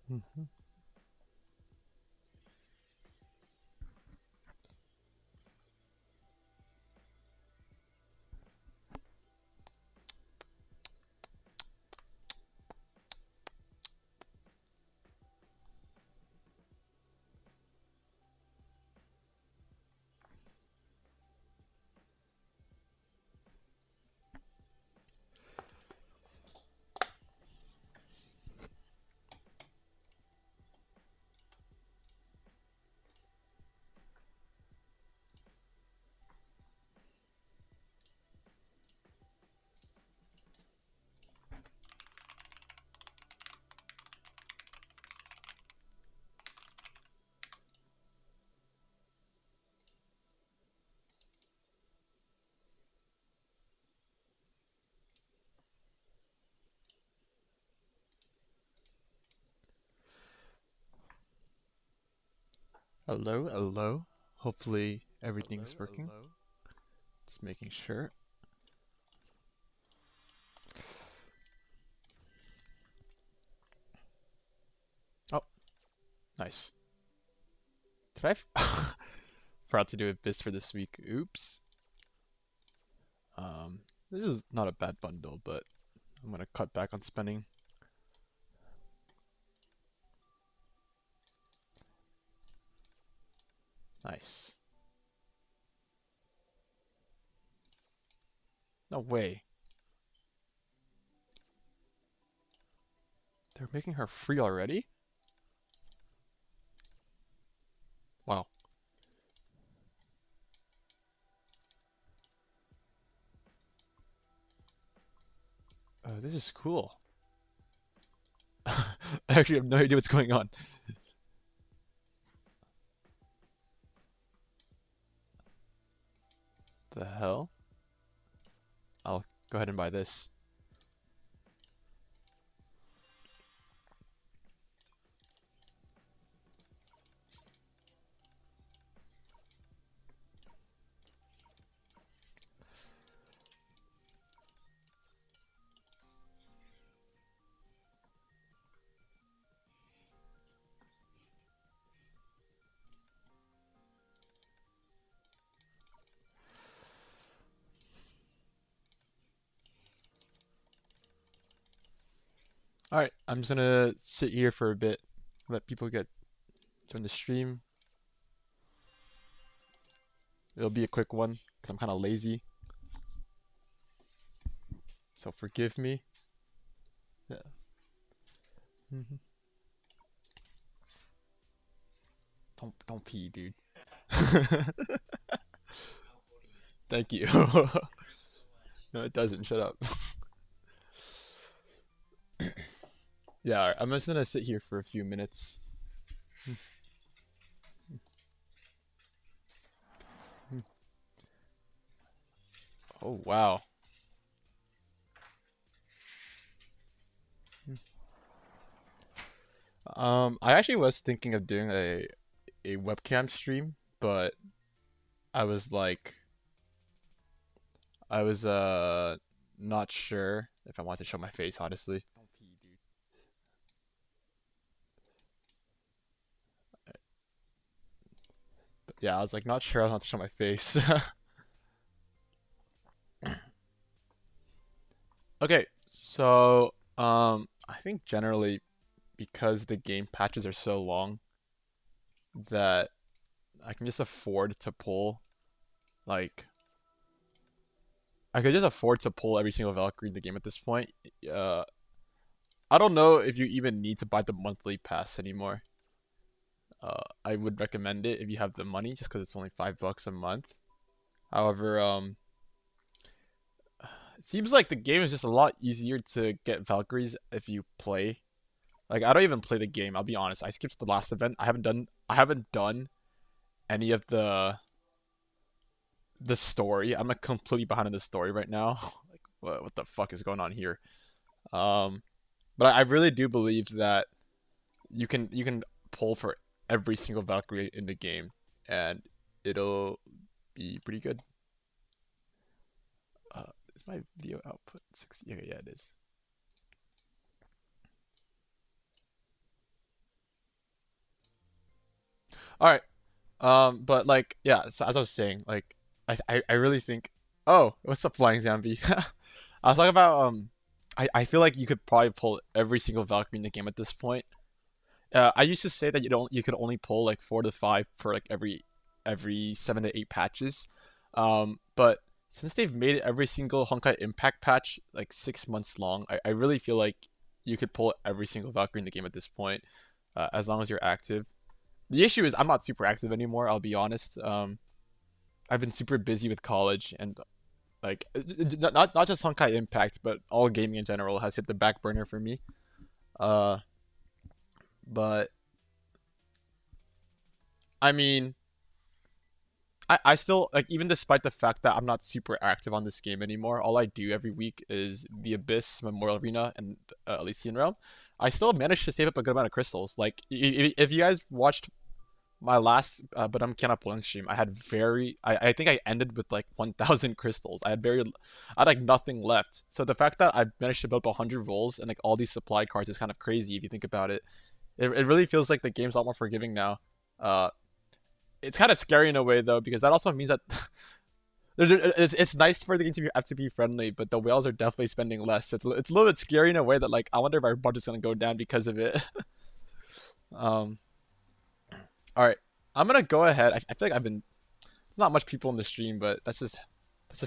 Mhm. Hello, hello. Hopefully everything's working. Just making sure. Oh, nice. Did I forgot to do a biz for this week? Oops. This is not a bad bundle, but I'm gonna cut back on spending. Nice. No way. They're making her free already? Wow. This is cool. I actually have no idea what's going on. The hell? I'll go ahead and buy this. Alright, I'm just gonna sit here for a bit, let people get join the stream. It'll be a quick one, because I'm kind of lazy. So forgive me. Yeah. Don't pee, dude. Thank you. No, it doesn't. Shut up. Yeah, alright, I'm just gonna sit here for a few minutes. Oh wow. I actually was thinking of doing a webcam stream, but I was like, I was not sure if I wanted to show my face, honestly. But yeah, I was like not sure I want to show my face. Okay, so I think generally because the game patches are so long that I can just afford to pull like I could just afford to pull every single Valkyrie in the game at this point. Uh, I don't know if you even need to buy the monthly pass anymore. I would recommend it if you have the money, just because it's only $5 a month. However, it seems like the game is just a lot easier to get Valkyries if you play. Like I don't even play the game. I'll be honest. I skipped the last event. I haven't done any of the story. I'm like completely behind in the story right now. Like what the fuck is going on here? Um, but I really do believe that you can pull for every single Valkyrie in the game, and it'll be pretty good. Is my video output 60? Okay, yeah, it is. All right. But like, yeah. So as I was saying, like, I really think. Oh, what's up, Flying Zombie? I was talking about I feel like you could probably pull every single Valkyrie in the game at this point. I used to say that you could only pull like 4 to 5 for like every 7 to 8 patches. But since they've made it every single Honkai Impact patch like 6 months long, I really feel like you could pull every single Valkyrie in the game at this point, as long as you're active. The issue is I'm not super active anymore. I'll be honest. I've been super busy with college and like not just Honkai Impact, but all gaming in general has hit the back burner for me. Uh, but I mean, I still like, even despite the fact that I'm not super active on this game anymore, all I do every week is the Abyss, Memorial Arena, and Elysian Realm. I still managed to save up a good amount of crystals. Like, if you guys watched my last but I'm kind of pulling stream, I think I ended with like 1,000 crystals. I had like nothing left. So the fact that I managed to build up 100 rolls and like all these supply cards is kind of crazy if you think about it. It really feels like the game's a lot more forgiving now. Uh, it's kind of scary in a way though, because that also means that it's nice for the game to be FTP friendly, but the whales are definitely spending less. It's a little bit scary in a way that like I wonder if our budget's gonna go down because of it. um, all right, I'm gonna go ahead. I feel like I've been. It's not much people in the stream, but that's just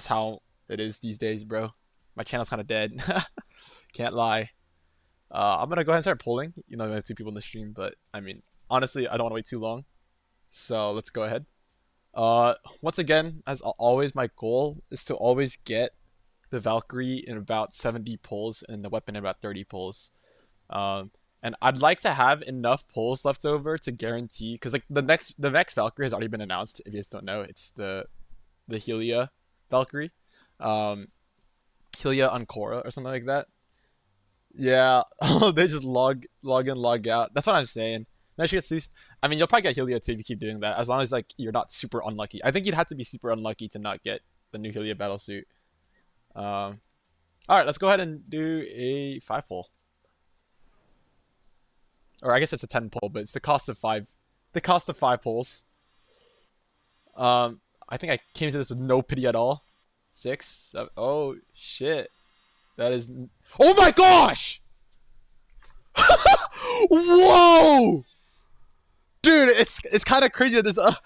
how it is these days, bro. My channel's kind of dead. Can't lie. I'm gonna go ahead and start polling. You know, I have 2 people in the stream, but I mean, honestly, I don't want to wait too long. So let's go ahead. Once again, as always, my goal is to always get the Valkyrie in about 70 pulls and the weapon in about 30 pulls. Um, and I'd like to have enough pulls left over to guarantee, because like the next Valkyrie has already been announced. If you guys don't know, it's the Helia Valkyrie, um, Helia Ancora or something like that. Yeah, they just log in, log out. That's what I'm saying. Then she gets these. I mean, you'll probably get Helia too if you keep doing that, as long as like you're not super unlucky. I think you'd have to be super unlucky to not get the new Helia Battlesuit. Um, all right, let's go ahead and do a 5 pull, or I guess it's a 10 pull, but it's the cost of five. The cost of 5 pulls. I think I came to this with no pity at all. 6. Oh shit, that is. Oh my gosh! Whoa! Dude, it's kind of crazy that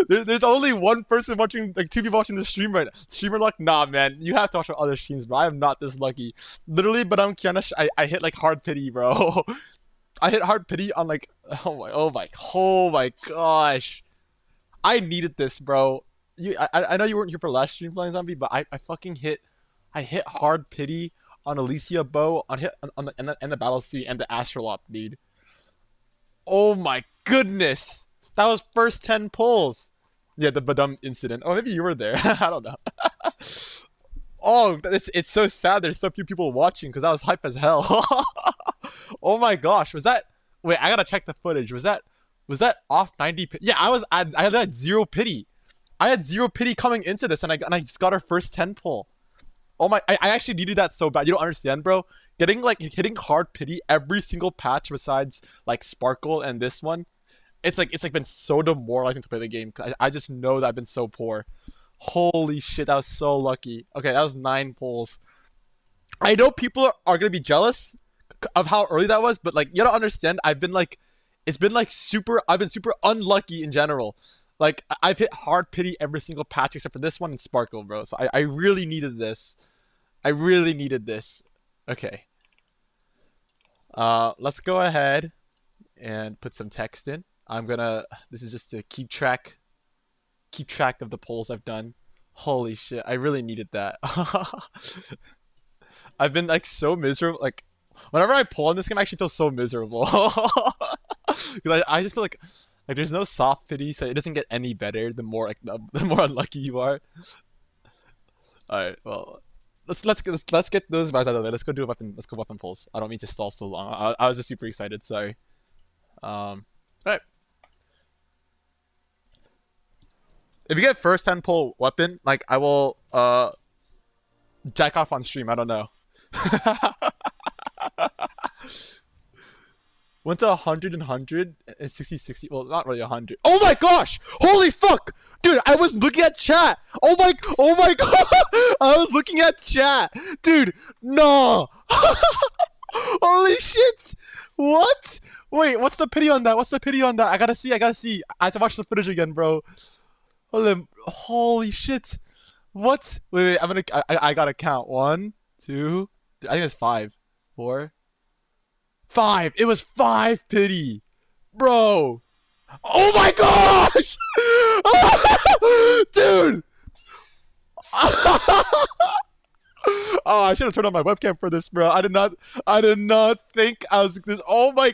there's only one person watching, like 2 people watching the stream right now. Streamer luck? Nah, man. You have to watch other streams, bro. I am not this lucky. Literally, but I hit like hard pity, bro. I hit hard pity on like, oh my gosh. I needed this, bro. I know you weren't here for last stream, Flying Zombie, but I hit hard pity on Alicia Bow, on the Battlesuit and the Astrolop, dude. Oh my goodness. That was first 10 pulls. Yeah, the Badum incident. Oh, maybe you were there. I don't know. Oh, it's so sad there's so few people watching because that was hype as hell. Oh my gosh. Was that. Wait, I gotta check the footage. Was that off 90 pity? Yeah, I had 0 pity. I had 0 pity coming into this, and I just got our first 10 pull. Oh my, I actually needed that so bad. You don't understand, bro. Hitting hard pity every single patch besides like Sparkle and this one. It's like been so demoralizing to play the game. I just know that I've been so poor. Holy shit, that was so lucky. Okay, that was 9 pulls. I know people are gonna be jealous of how early that was, but like you don't understand. I've been super unlucky in general. Like I've hit hard pity every single patch except for this one and Sparkle, bro. So I really needed this. I really needed this. Okay. Let's go ahead and put some text in. This is just to keep track of the polls I've done. Holy shit, I really needed that. I've been like so miserable. Like whenever I pull in this game, I actually feel so miserable. Because I just feel like there's no soft pity, so it doesn't get any better the more like the more unlucky you are. All right, well, let's get those vibes out of the way. Let's go do a weapon. Let's go weapon pulls. I don't mean to stall so long. I was just super excited. Sorry. All right. If you get first 10 pull weapon, like I will jack off on stream. I don't know. Went to 100 and 100 and 60, 60. Well, not really 100. Oh my gosh! Holy fuck! Dude, I was looking at chat. Oh my god! I was looking at chat. Dude, no! Holy shit! What? Wait, what's the pity on that? What's the pity on that? I gotta see. I have to watch the footage again, bro. Holy shit! What? Wait. I gotta count. 1, 2. I think it's 5, 4, 5. It was 5 pity, bro. Oh my gosh, dude. Oh, I should have turned on my webcam for this, bro. I did not think I was this. Oh my,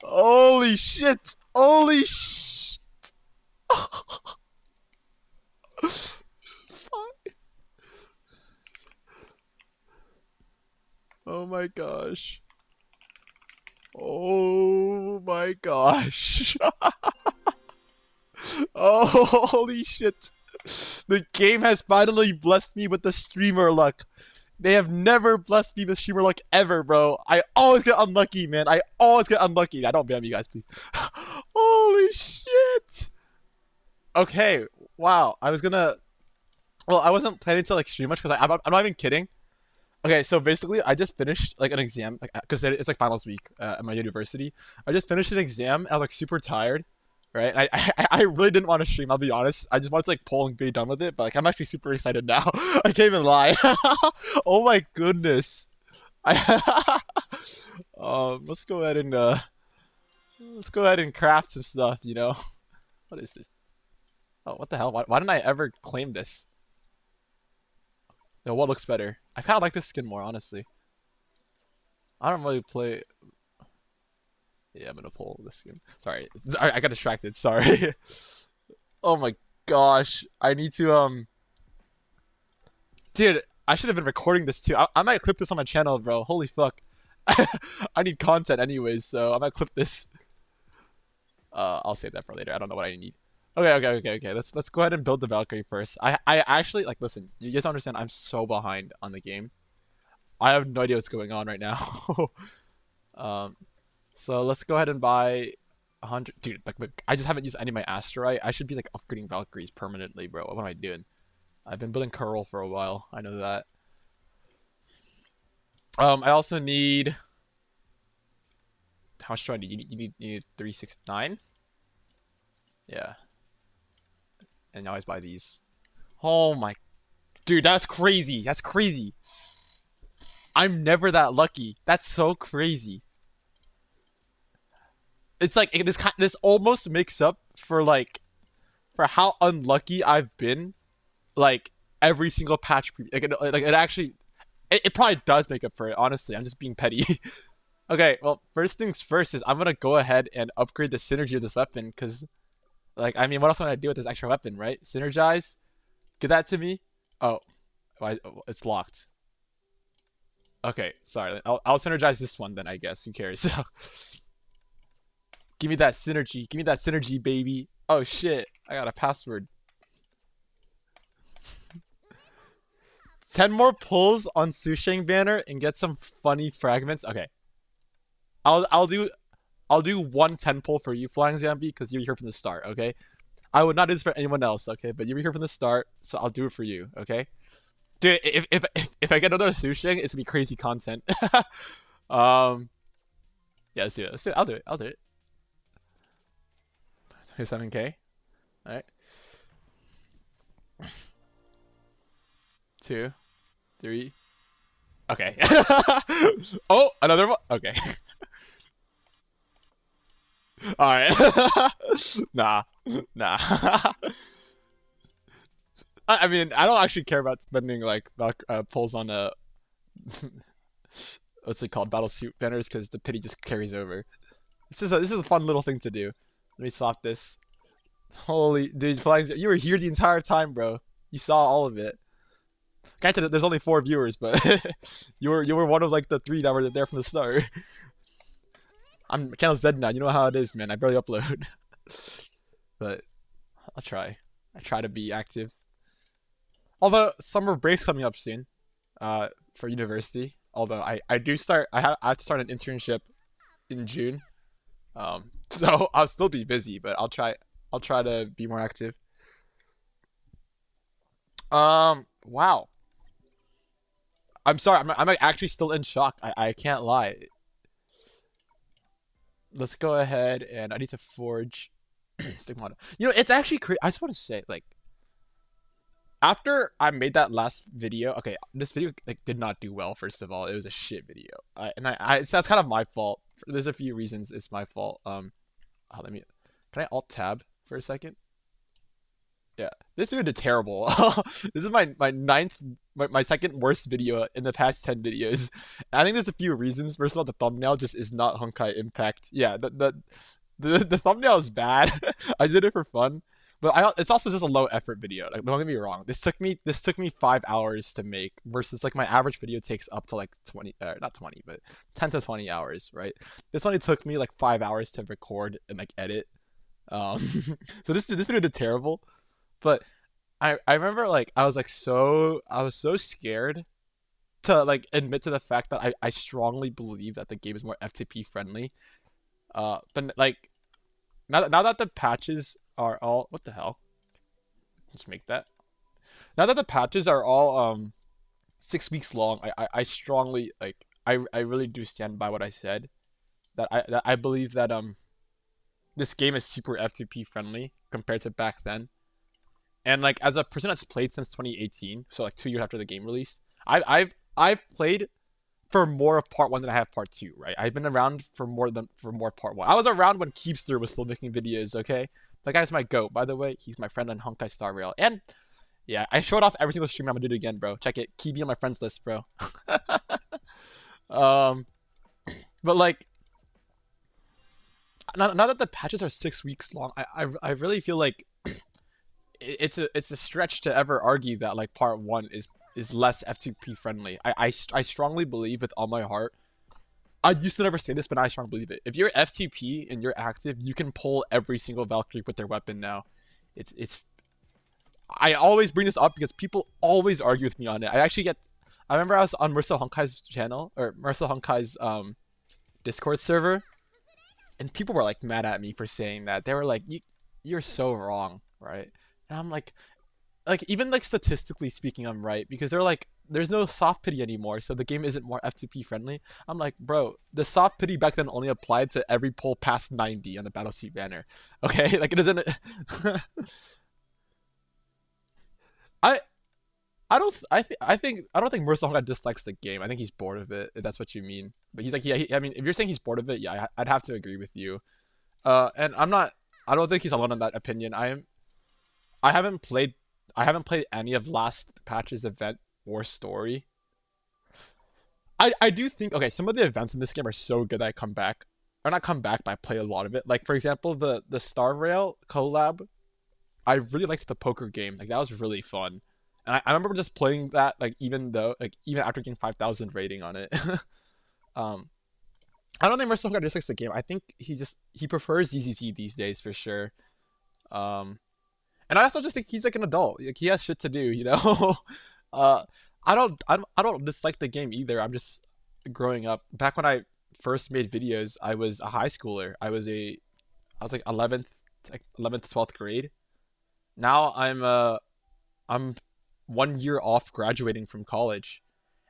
holy shit, holy sh. Oh my gosh. Oh my gosh. Oh, holy shit. The game has finally blessed me with the streamer luck. They have never blessed me with streamer luck ever, bro. I always get unlucky, man. I always get unlucky. I don't ban me, guys, please. Holy shit. Okay, wow. I wasn't planning to like stream much because I'm not even kidding. Okay, so basically, I just finished like an exam, like because it's like finals week at my university. I just finished an exam. I was like super tired, right? I really didn't want to stream. I'll be honest. I just wanted to like pull and be done with it. But like I'm actually super excited now. I can't even lie. Oh my goodness. Let's go ahead and craft some stuff. You know, what is this? Oh, what the hell? Why didn't I ever claim this? No, what looks better? I kind of like this skin more, honestly. I don't really play. Yeah, I'm gonna pull this skin. Sorry, I got distracted. Sorry. Oh my gosh, I need to dude, I should have been recording this too. I might clip this on my channel, bro. Holy fuck. I need content anyways, so I might clip this. I'll save that for later. I don't know what I need. Okay. Let's go ahead and build the Valkyrie first. I actually like listen. You guys don't understand. I'm so behind on the game. I have no idea what's going on right now. So let's go ahead and buy 100. Dude, like I just haven't used any of my Asterite. I should be like upgrading Valkyries permanently, bro. What am I doing? I've been building Curl for a while. I know that. I also need. How much do I need? You need 369. Yeah. And now I just buy these. Oh my, dude, that's crazy. That's crazy. I'm never that lucky. That's so crazy. It's like this almost makes up for like for how unlucky I've been, like every single patch. Like it actually, it probably does make up for it. Honestly, I'm just being petty. Okay, well, first things first is I'm gonna go ahead and upgrade the synergy of this weapon because, like, I mean, what else would I do with this extra weapon, right? Synergize, give that to me. Oh, why? It's locked. Okay, sorry. I'll synergize this one then. I guess. Who cares? Give me that synergy. Give me that synergy, baby. Oh shit! I got a password. 10 more pulls on Sushang banner and get some funny fragments. Okay. I'll do 1 10 pull for you, Flying Zombie, because you're here from the start, okay? I would not do this for anyone else, okay? But you were here from the start, so I'll do it for you, okay? Dude, if I get another Sushang, it's gonna be crazy content. Yeah, let's do it. Let's do it. I'll do it. I'll do it. 27K. All right. 2, 3. Okay. Oh, another one. Okay. All right. Nah. I mean, I don't actually care about spending like pulls on a what's it called, Battlesuit banners, because the pity just carries over. This is a fun little thing to do. Let me swap this. Holy dude, Flying, you were here the entire time, bro. You saw all of it. Granted, there's only 4 viewers, but you were one of like the 3 that were there from the start. I'm channel Z now. You know how it is, man. I barely upload, but I'll try. I try to be active. Although summer break's coming up soon, for university. Although I have to start an internship in June, So I'll still be busy, but I'll try to be more active. Wow. I'm sorry. I'm like, actually still in shock. I can't lie. Let's go ahead and I need to forge stigmata. You know, it's actually crazy. I just want to say, like, after I made that last video, okay, this video like did not do well. First of all, it was a shit video, that's kind of my fault. There's a few reasons it's my fault. Let me. Can I alt tab for a second? Yeah, this video did terrible. This is my ninth, my second worst video in the past 10 videos. And I think there's a few reasons. First of all, the thumbnail just is not Honkai Impact. Yeah, the thumbnail is bad. I did it for fun, but it's also just a low effort video. Like, don't get me wrong. This took me 5 hours to make versus like my average video takes up to like 20, not 20, but 10 to 20 hours, right? This only took me like 5 hours to record and like edit. Um, so this video did terrible. But I remember like I was so scared to like admit to the fact that I strongly believe that the game is more FTP friendly. But like now that the patches are all what the hell? Let's make that. Now that the patches are all 6 weeks long, I strongly like I really do stand by what I said. That I believe that this game is super FTP friendly compared to back then. And like as a person that's played since 2018, so like 2 years after the game released, I've played for more of part 1 than I have part 2, right? I've been around for more part 1. I was around when Keepster was still making videos, okay? That guy's my goat, by the way. He's my friend on Honkai Star Rail. And yeah, I showed off every single stream. I'm gonna do it again, bro. Check it. Keep me on my friends list, bro. um, but like now that the patches are 6 weeks long, I really feel like it's a stretch to ever argue that like part 1 is less FTP friendly. I strongly believe with all my heart. I used to never say this, but I strongly believe it. If you're FTP and you're active, you can pull every single Valkyrie with their weapon now. It's. I always bring this up because people always argue with me on it. I remember I was on Marcel Honkai's channel or Marcel Honkai's Discord server, and people were like mad at me for saying that. They were like, "You're so wrong, right?" And I'm like even like statistically speaking, I'm right because they're like, there's no soft pity anymore, so the game isn't more FTP friendly. I'm like, bro, the soft pity back then only applied to every pull past 90 on the Battlesuit banner. Okay, like it doesn't. I I don't think Marcel Honkai dislikes the game. I think he's bored of it. If that's what you mean. But he's like, yeah. I mean, if you're saying he's bored of it, yeah, I'd have to agree with you. And I'm not. I don't think he's alone in that opinion. I haven't played any of last patch's event or story. I do think, okay, some of the events in this game are so good that I come back. Or not come back, but I play a lot of it. Like, for example, the Star Rail collab. I really liked the poker game. Like, that was really fun. And I remember just playing that, like, even after getting 5,000 rating on it. I don't think Marcel Honkai dislikes the game. I think he prefers ZZZ these days for sure. And I also just think he's like an adult. Like, he has shit to do, you know. I don't dislike the game either. I'm just growing up. Back when I first made videos, I was a high schooler. I was like 11th 12th grade. Now I'm 1 year off graduating from college,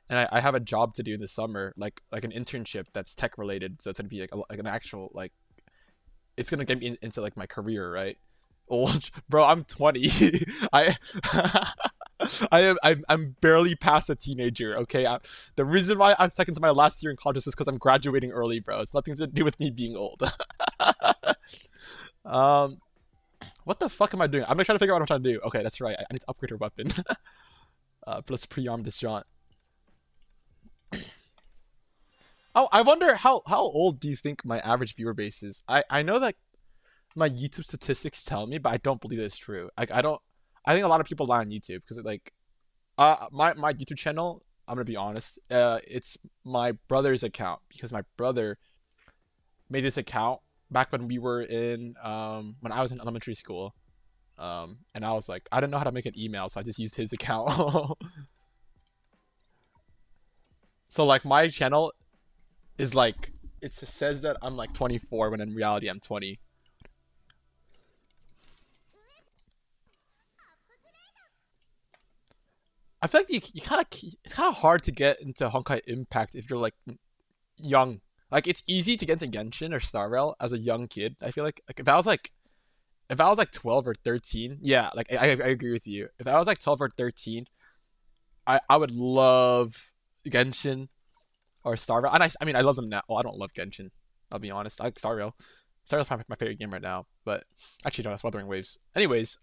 and I have a job to do in the summer, like an internship that's tech related. So it's gonna be like an actual like, it's gonna get me into like my career, right? Old bro, I'm 20. I I'm barely past a teenager. Okay, the reason why I'm second to my last year in college is because I'm graduating early, bro. It's nothing to do with me being old. What the fuck am I doing? I'm gonna try to figure out what I'm trying to do. Okay, that's right. I need to upgrade her weapon. But let's pre-arm this jaunt. Oh, I wonder how old do you think my average viewer base is? I know that my YouTube statistics tell me, but I don't believe it's true. Like, I think a lot of people lie on YouTube because my YouTube channel, I'm gonna be honest, it's my brother's account because my brother made this account back when we were in when I was in elementary school. And I was like, I didn't know how to make an email, so I just used his account. So like my channel is like it says that I'm like 24 when in reality I'm 20. I feel like you kind of it's kind of hard to get into Honkai Impact if you're like young. Like it's easy to get into Genshin or Star Rail as a young kid. I feel like if I was like 12 or 13, yeah, like I agree with you. If I was like 12 or 13, I would love Genshin or Star Rail. And I mean I love them now. Well, I don't love Genshin. I'll be honest. I like Star Rail. Star Rail's my favorite game right now. But actually no, that's Wuthering Waves. Anyways,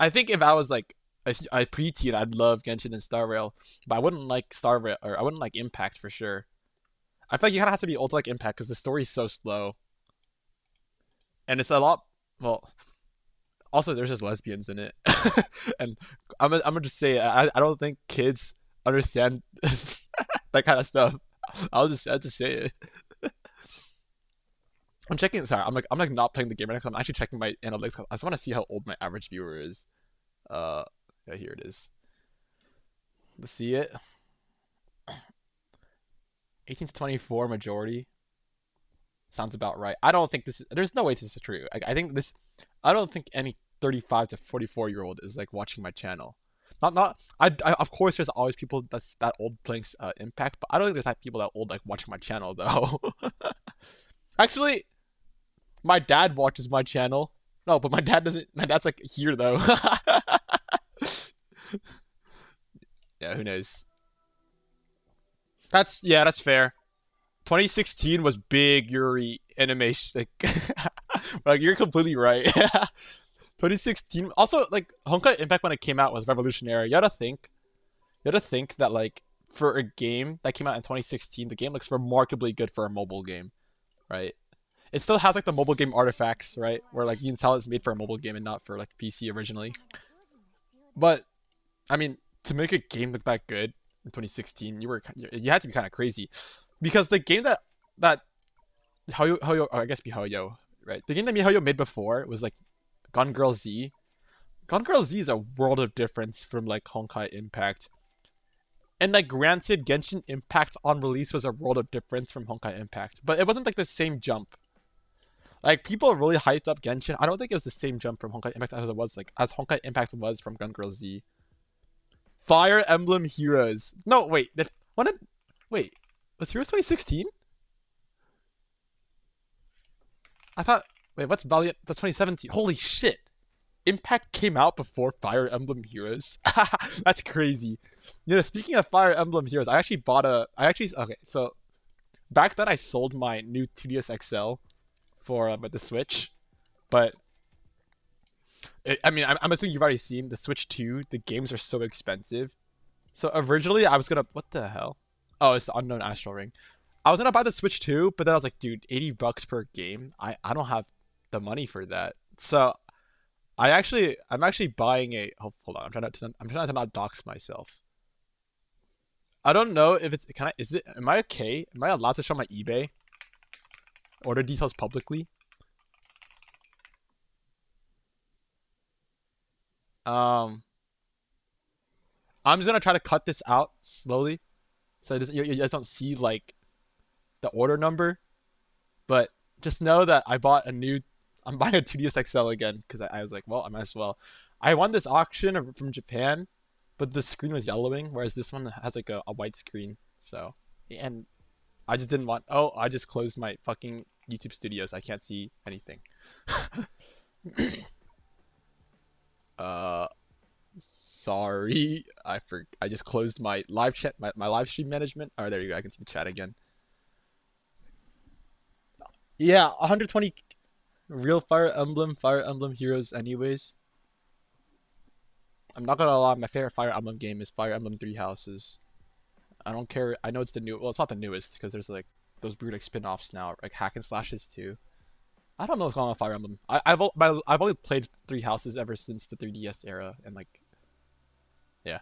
I think if I was like a preteen, I'd love Genshin and Star Rail, but I wouldn't like Star Rail or I wouldn't like Impact for sure. I feel like you kind of have to be old to like Impact because the story's so slow, and it's a lot. Well, also there's just lesbians in it, and I'm gonna just say I don't think kids understand that kind of stuff. I'll just say it. I'm checking. Sorry, I'm like not playing the game right now. I'm actually checking my analytics. I just want to see how old my average viewer is. Uh, yeah, here it is. Let's see it. 18 to 24 majority. Sounds about right. I don't think this is. There's no way this is true. I think this. I don't think any 35 to 44-year-old is like watching my channel. Not. I of course there's always people that's that old playing Impact, but I don't think there's that people that old like watching my channel though. Actually, my dad watches my channel. No, but my dad doesn't. My dad's like here though. Yeah, who knows? That's fair. 2016 was big Yuri animation. Like you're completely right. 2016. Also, like Honkai Impact when it came out was revolutionary. You gotta think that like for a game that came out in 2016, the game looks remarkably good for a mobile game, right? It still has like the mobile game artifacts, right? Where like you can tell it's made for a mobile game and not for like PC originally. But I mean, to make a game look that good in 2016, you had to be kind of crazy, because the game that Hoyo I guess miHoYo, right? The game that miHoYo made before was like Gun Girl Z. Gun Girl Z is a world of difference from like Honkai Impact. And like granted, Genshin Impact on release was a world of difference from Honkai Impact, but it wasn't like the same jump. Like people really hyped up Genshin. I don't think it was the same jump from Honkai Impact as it was like as Honkai Impact was from Gun Girl Z. Fire Emblem Heroes. No, wait. Wait. Was Heroes 2016? I thought. Wait, what's Valiant? That's 2017. Holy shit. Impact came out before Fire Emblem Heroes. That's crazy. You know, speaking of Fire Emblem Heroes, I actually bought a. Okay, so back then I sold my new 2DS XL for the Switch, but I mean, I'm assuming you've already seen the Switch 2. The games are so expensive. So originally I was gonna. What the hell? Oh, it's the Unknown Astral Ring. I was gonna buy the Switch 2, but then I was like, dude, $80 per game. I don't have the money for that. So I'm actually buying a. Oh, hold on. I'm trying to not dox myself. I don't know if it's. Can I? Is it? Am I okay? Am I allowed to show my eBay order details publicly? Um, I'm just gonna try to cut this out slowly, so you guys don't see like the order number. But just know that I bought a new. I'm buying a 2DS XL again because I was like, well, I might as well. I won this auction from Japan, but the screen was yellowing, whereas this one has like a white screen. So, and I just didn't want. Oh, I just closed my fucking YouTube Studios. I can't see anything. uh, sorry, I just closed my live chat, my live stream management. Oh, there you go. I can see the chat again. Yeah, 120 real Fire Emblem Heroes. Anyways, I'm not gonna lie. My favorite Fire Emblem game is Fire Emblem Three Houses. I don't care. I know it's the new. Well, it's not the newest because there's like those weird like spin-offs now, like hack and slashes too. I don't know what's going on with Fire Emblem. I've only played Three Houses ever since the 3DS era, and like, yeah.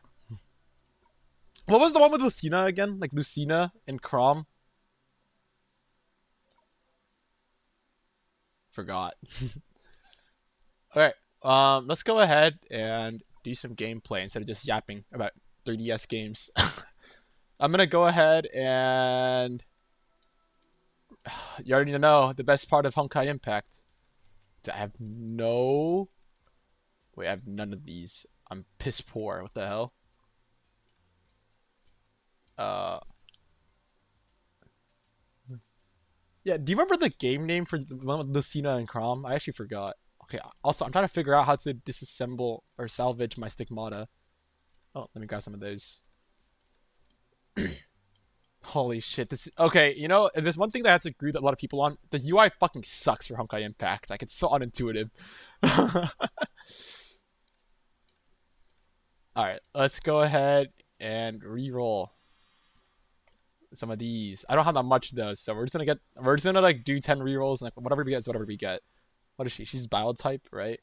What was the one with Lucina again? Like Lucina and Crom? Forgot. All right. Let's go ahead and do some gameplay instead of just yapping about 3DS games. I'm gonna go ahead and you already know the best part of Honkai Impact. I have no. Wait, I have none of these. I'm piss poor. What the hell? Uh. Yeah, do you remember the game name for the one with Lucina and Crom? I actually forgot. Okay, also, I'm trying to figure out how to disassemble or salvage my stigmata. Oh, let me grab some of those. Holy shit, this is... Okay, you know, if there's one thing that I have to agree with a lot of people on, the UI fucking sucks for Honkai Impact. Like, it's so unintuitive. Alright, let's go ahead and re-roll some of these. I don't have that much though, so we're just gonna like do 10 rerolls and like whatever we get is whatever we get. What is she? She's bio type, right?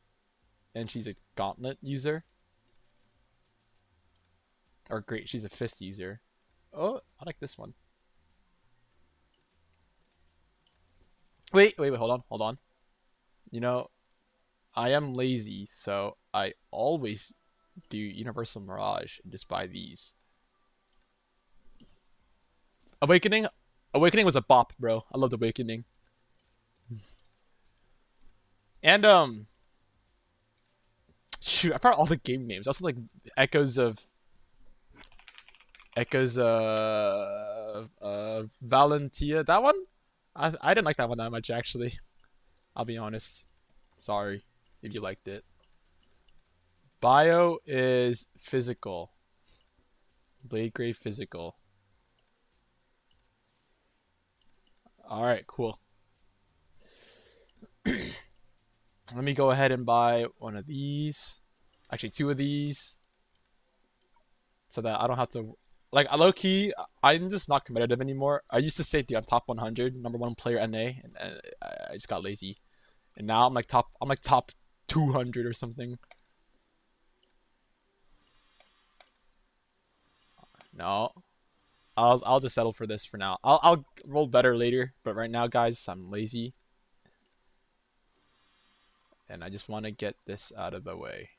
And she's a gauntlet user. Or great, she's a fist user. Oh, I like this one. Wait, hold on. You know, I am lazy, so I always do Universal Mirage and just buy these. Awakening was a bop, bro. I loved Awakening. And shoot, I forgot all the game names. Also like Echoes of Valentia. That one? I didn't like that one that much actually. I'll be honest. Sorry if you liked it. Bio is physical. Blade Grave physical. Alright, cool. Let me go ahead and buy one of these. Actually, two of these. So that I don't have to... Like, low-key, I'm just not competitive anymore. I used to say, dude, I'm top 100, #1 player NA, and I just got lazy. And now I'm like top 200 or something. No. I'll just settle for this for now. I'll roll better later, but right now, guys, I'm lazy. And I just want to get this out of the way.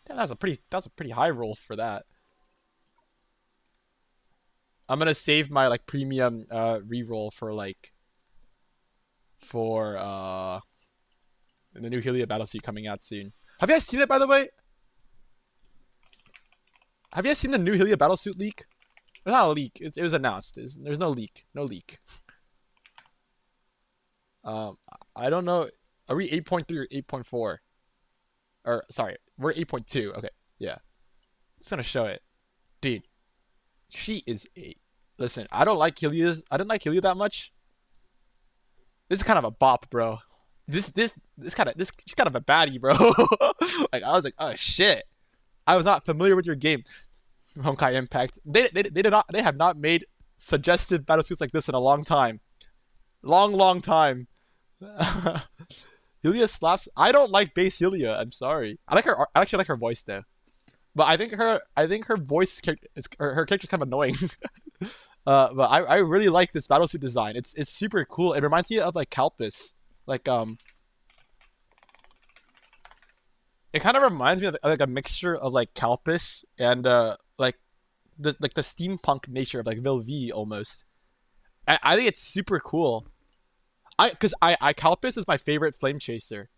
Damn, that was a pretty high roll for that. I'm gonna save my like premium reroll for like the new Hylia Battlesuit coming out soon. Have you guys seen it, by the way? Have you guys seen the new Hylia Battlesuit leak? It's not a leak. It was announced. There's no leak. No leak. I don't know. Are we 8.3 or 8.4? Or sorry, we're 8.2. Okay, yeah. It's gonna show it, dude. She is a. Listen, I didn't like Hylia that much. This is kind of a bop, bro. She's kind of a baddie, bro. Like I was like, oh shit. I was not familiar with your game, Honkai Impact. They have not made suggestive battlesuits like this in a long time. Long time. Hylia slaps. I don't like base Hylia. I'm sorry. I actually like her voice though. But I think her voice her character's kind of annoying. But I really like this battlesuit design. It's super cool. It reminds me of like Calpis. Like it kind of reminds me of like a mixture of like Calpis and like the steampunk nature of like Vilvi almost. I think it's super cool. Cause Calpis is my favorite flame chaser.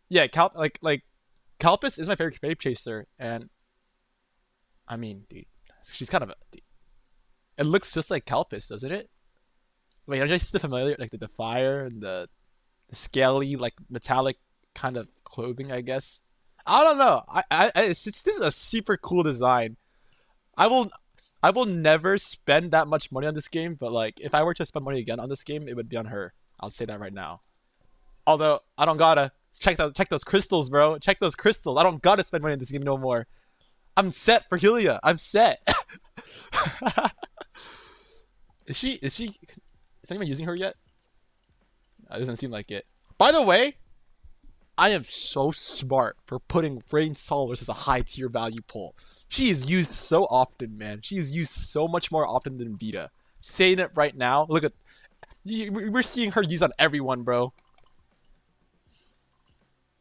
Yeah, Calpis is my favorite flame chaser, and I mean, dude, she's kind of a. Dude, it looks just like Calpis, doesn't it? Wait, are you just familiar like the fire and the scaly like metallic kind of clothing? I guess. I don't know. This is a super cool design. I will never spend that much money on this game, but like if I were to spend money again on this game, it would be on her. I'll say that right now. Although I don't gotta check those crystals, bro. Check those crystals. I don't gotta spend money on this game no more. I'm set for Hylia. I'm set. Is anyone using her yet? It doesn't seem like it. By the way, I am so smart for putting Rain Solace as a high tier value pull. She is used so often, man. She is used so much more often than Vita. Saying it right now. Look at... We're seeing her used on everyone, bro.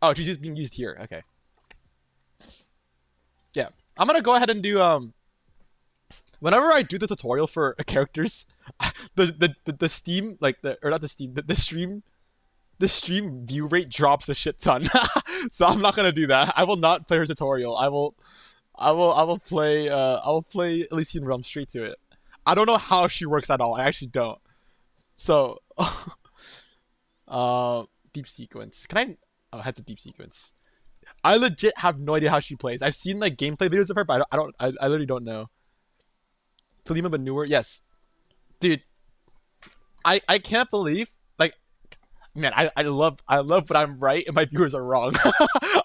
Oh, she's just being used here. Okay. Yeah. I'm gonna go ahead and do whenever I do the tutorial for characters, the Steam like the or not the Steam the stream view rate drops a shit ton. So I'm not gonna do that. I will not play her tutorial. I will play Elysian Realm straight to it. I don't know how she works at all. I actually don't. So deep sequence. Can I head to deep sequence. I legit have no idea how she plays. I've seen like gameplay videos of her, but I literally don't know. Talima Manure, yes. Dude, I can't believe like man, I love when I'm right and my viewers are wrong.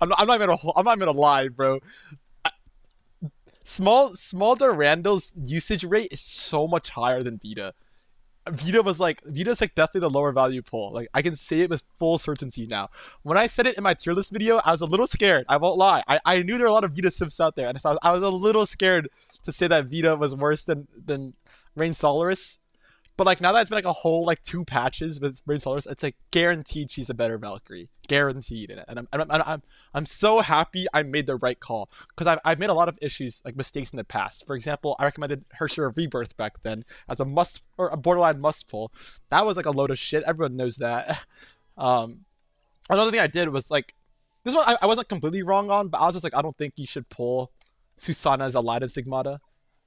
I'm not gonna lie, bro. Small Durandal's usage rate is so much higher than Vita. Vita's like definitely the lower value pull. Like I can say it with full certainty now. When I said it in my tier list video, I was a little scared. I won't lie. I knew there were a lot of Vita simps out there, and so I was a little scared to say that Vita was worse than Rain Solaris. But like now that it's been like a whole like 2 patches with Rain Solaris, it's like guaranteed she's a better Valkyrie, guaranteed. And I'm so happy I made the right call because I've made a lot of issues like mistakes in the past. For example, I recommended Herrscher of Rebirth back then as a must or a borderline must pull. That was like a load of shit. Everyone knows that. Another thing I did was like this one I wasn't completely wrong on, but I was just like I don't think you should pull Susanna as Aladdin Sigmata.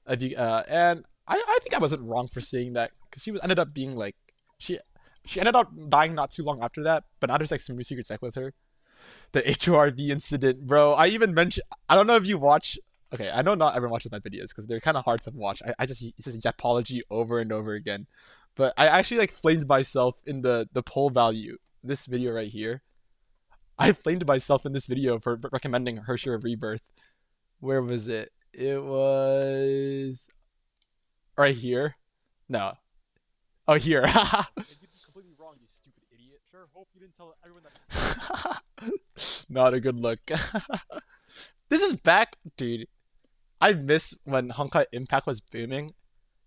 And I think I wasn't wrong for saying that because she ended up being like she ended up dying not too long after that. But now there's like some new secret tech with her. The HORV incident, bro. I even mentioned. I don't know if you watch. Okay, I know not everyone watches my videos because they're kind of hard to watch. I just it's just apology over and over again. But I actually like flamed myself in the poll value. This video right here. I flamed myself in this video for recommending Herrscher of Rebirth. Where was it? It was right here. No. Oh, here. You'd be completely wrong, you stupid idiot. Sure hope you didn't tell everyone that. Not a good look. This is back, dude. I miss when Honkai Impact was booming.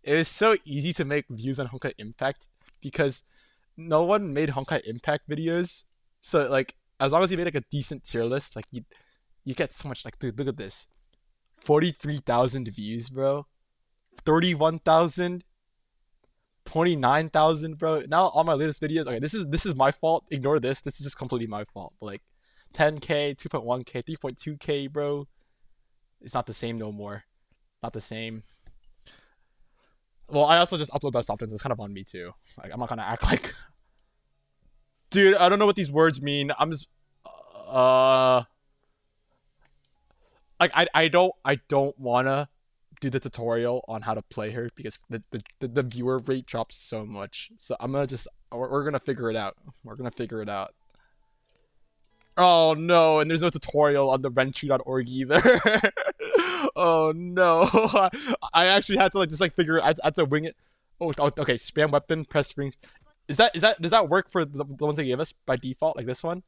It was so easy to make views on Honkai Impact because no one made Honkai Impact videos. So like, as long as you made like a decent tier list, like you get so much. Like, dude, look at this. 43,000 views, bro. 31,000. 29,000, bro. Now all my latest videos. Okay, this is my fault. Ignore this. This is just completely my fault. But like 10k, 2.1k, 3.2k, bro. It's not the same no more. Not the same. Well, I also just upload that often. So it's kind of on me too. Like I'm not gonna act like. Dude, I don't know what these words mean. I'm just. Like I don't wanna do the tutorial on how to play her because the viewer rate drops so much. So I'm gonna just we're gonna figure it out. We're gonna figure it out. Oh no, and there's no tutorial on the renchu.org either. Oh no. I actually had to like just like figure I had to wing it. Oh okay, spam weapon, press ring. Is that does that work for the ones they gave us by default, like this one?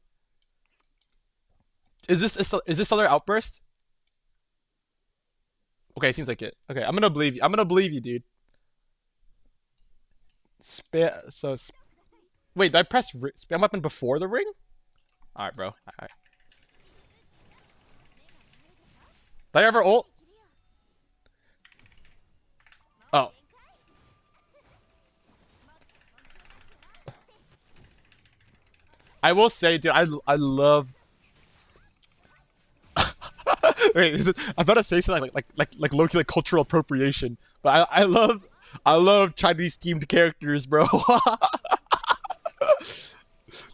Is this Solar Outburst? Okay, seems like it. Okay, I'm gonna believe you. I'm gonna believe you, dude. Wait, did I press spam weapon before the ring? All right, bro. All right. Did I ever ult? Oh. I will say, dude, I love. Wait, I'm about to say something like low-key like cultural appropriation, but I love Chinese themed characters, bro.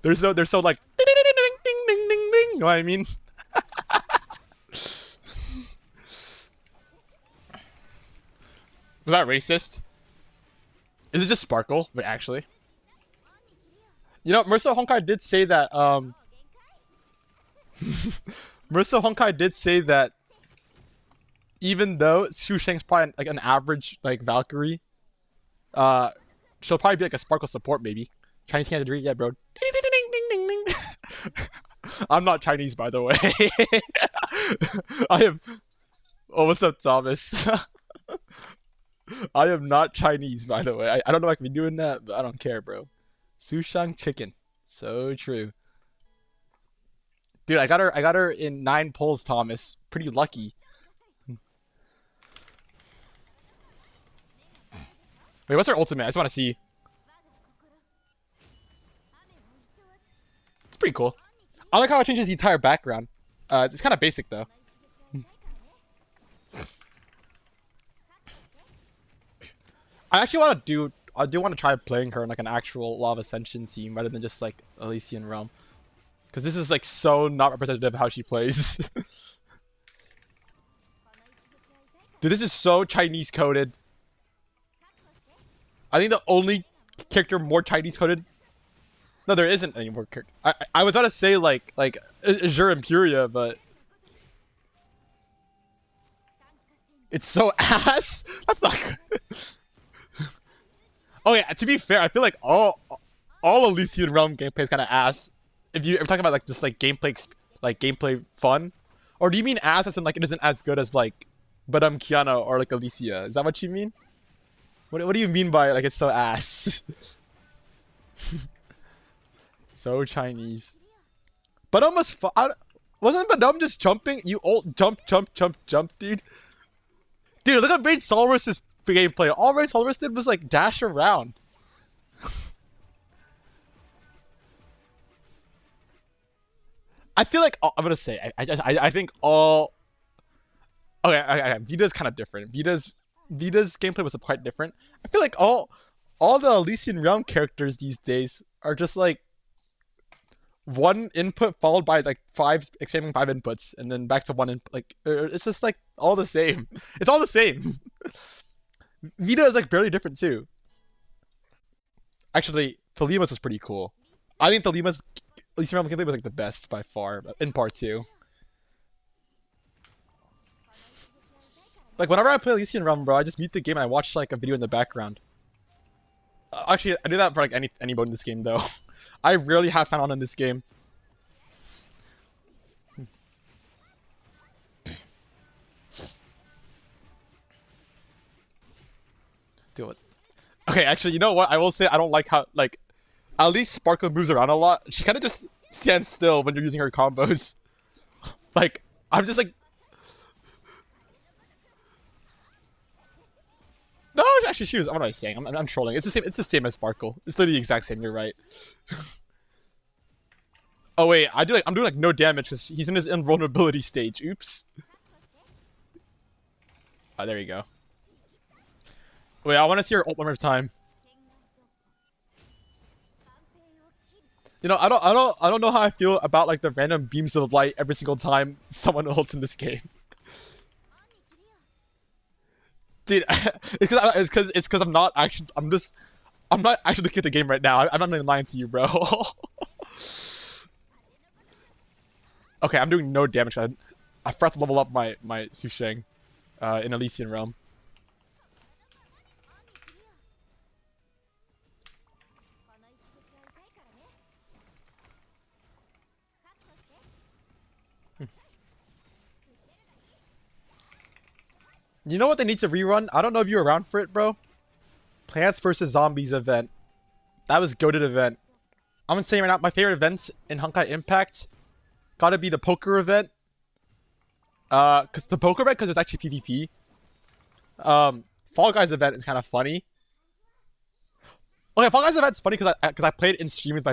they're so like ding ding ding ding ding ding ding ding. You know what I mean? Was that racist? Is it just Sparkle? Wait, actually, you know, Mercer Honkai did say that Marissa Honkai did say that even though Sushang's probably like an average like Valkyrie, she'll probably be like a Sparkle support maybe. Chinese can't agree, yeah, bro. Ding, ding, ding, ding, ding, ding. I'm not Chinese, by the way. I am. Oh, what's up, Thomas? I am not Chinese, by the way. I don't know if I can be doing that, but I don't care, bro. Sushang chicken, so true. Dude, I got her in 9 pulls, Thomas. Pretty lucky. Wait, what's her ultimate? I just want to see. It's pretty cool. I like how it changes the entire background. It's kind of basic though. I actually want to do. I do want to try playing her in like an actual Law of Ascension team rather than just like Elysian Realm, because this is like so not representative of how she plays. Dude, this is so Chinese coded. I think the only character more Chinese coded. No, there isn't any more character. I was about to say like Azure Imperia, but it's so ass. That's not good. Oh yeah, to be fair, I feel like all Elysian Realm gameplay is kind of ass. If you're talking about like just like gameplay fun, or do you mean ass as in like it isn't as good as like Badam Kiana or like Elysia? Is that what you mean? What do you mean by like it's so ass? So Chinese. Badam was fun. Wasn't Badam just jumping? You old jump, dude. Dude, look at Raid Solrus's gameplay. All Raid Solrus did was like dash around. I feel like I'm gonna say I think all. Okay. Vita's kind of different. Vita's gameplay was quite different. I feel like all the Elysian Realm characters these days are just like one input followed by like expanding 5 inputs and then back to one input. Like it's just like all the same. It's all the same. Vita is like barely different too. Actually, Thalima's was pretty cool. I think Thalima's Elysian Realm gameplay was like the best by far in part 2. Like whenever I play Elysian Realm, bro, I just mute the game and I watch like a video in the background. Actually, I do that for like any mode in this game though. I rarely have time on in this game. Do it. Okay, actually, you know what? I will say I don't like how like at least Sparkle moves around a lot. She kind of just stands still when you're using her combos. Like I'm just like. No, actually, she was. What am I saying? I'm trolling. It's the same. It's the same as Sparkle. It's literally the exact same. You're right. Oh wait, I'm doing like no damage because he's in his invulnerability stage. Oops. Oh, there you go. Wait, I want to see her ult one more time. You know, I don't know how I feel about like the random beams of light every single time someone ults in this game. Dude, it's because I'm not actually looking at the game right now. I'm not even lying to you, bro. Okay, I'm doing no damage. I forgot to level up my Sushang in Elysian Realm. You know what they need to rerun? I don't know if you're around for it, bro. Plants vs. Zombies event. That was goated event. I'm saying right now, my favorite events in Honkai Impact gotta be the poker event. Cause the poker event, cause it's actually PvP. Fall Guys event is kind of funny. Okay, Fall Guys event's funny because I played in stream with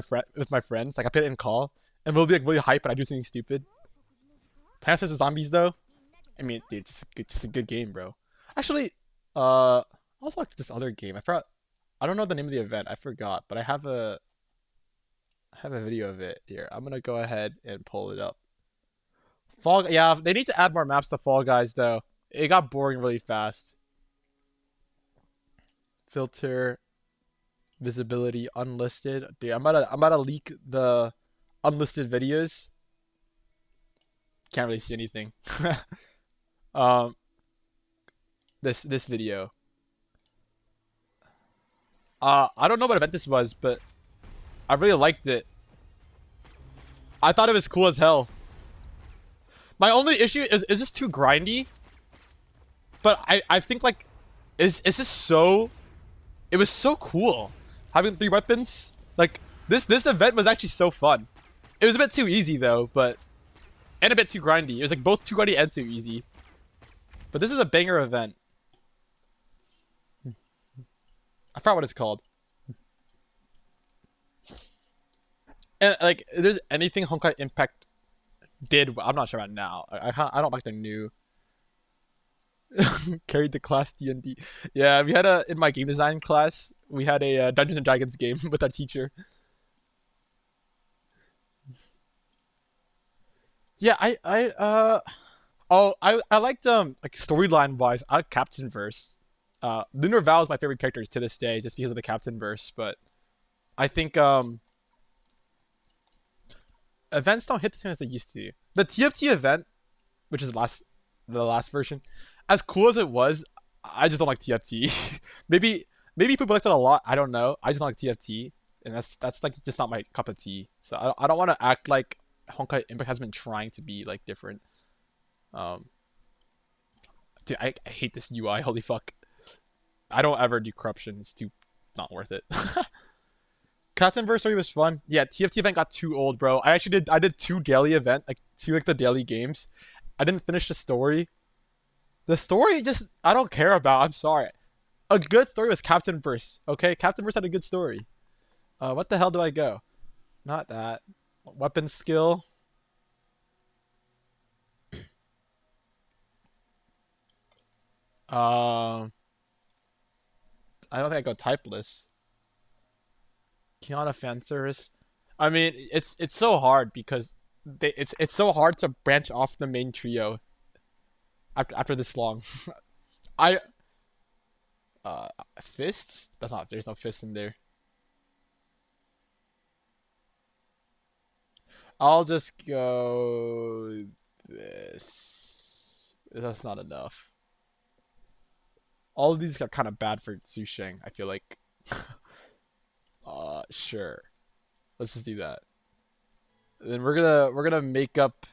my friends. Like I played it in call, and we'll be like really hype, and I do something stupid. Plants vs. Zombies though. I mean, dude, it's just a good game, bro. Actually, I also like this other game. I forgot. I don't know the name of the event. I forgot, but I have a video of it here. I'm gonna go ahead and pull it up. Yeah, they need to add more maps to Fall Guys though. It got boring really fast. Filter, visibility, unlisted. Dude, I'm about to leak the unlisted videos. Can't really see anything. This video. I don't know what event this was, but I really liked it. I thought it was cool as hell. My only issue is this too grindy? But I think like is this so it was so cool having 3 weapons. Like this event was actually so fun. It was a bit too easy though, but and a bit too grindy. It was like both too grindy and too easy. But this is a banger event. I forgot what it's called. And like, if there's anything Honkai Impact did, I'm not sure about now. I don't like their new carried the class D&D. Yeah, we had a in my game design class. We had a Dungeons and Dragons game with our teacher. Yeah, I liked like storyline wise. I like Captain Verse. Lunar Val is my favorite character to this day, just because of the Captain Verse. But I think events don't hit the same as they used to. The TFT event, which is the last version, as cool as it was, I just don't like TFT. maybe maybe people liked it a lot. I don't know. I just don't like TFT, and that's like just not my cup of tea. So I don't want to act like Honkai Impact has been trying to be like different. Um, dude, I hate this UI. Holy fuck! I don't ever do corruption. It's too not worth it. Captain Anniversary was fun. Yeah, TFT event got too old, bro. I did two daily event, like two like the daily games. I didn't finish the story. The story just I don't care about. I'm sorry. A good story was Captain Verse. Okay, Captain Verse had a good story. What the hell do I go? Not that. Weapon skill. Um, I don't think I go typeless. Kiana fan service. I mean, it's so hard because it's so hard to branch off the main trio after this long. I fists? That's not. There's no fists in there. I'll just go this. That's not enough. All of these got kind of bad for Sushang. I feel like. Sure. Let's just do that. And then we're gonna make up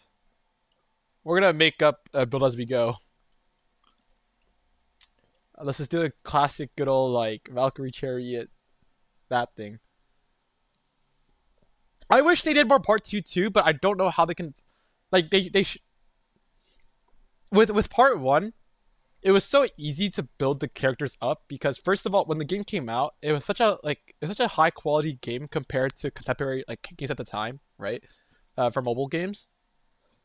build as we go. Let's just do a classic, good old like Valkyrie Chariot, that thing. I wish they did more part two too, but I don't know how they can. Like with part one, it was so easy to build the characters up because first of all, when the game came out, it was such a high quality game compared to contemporary like games at the time, right? For mobile games.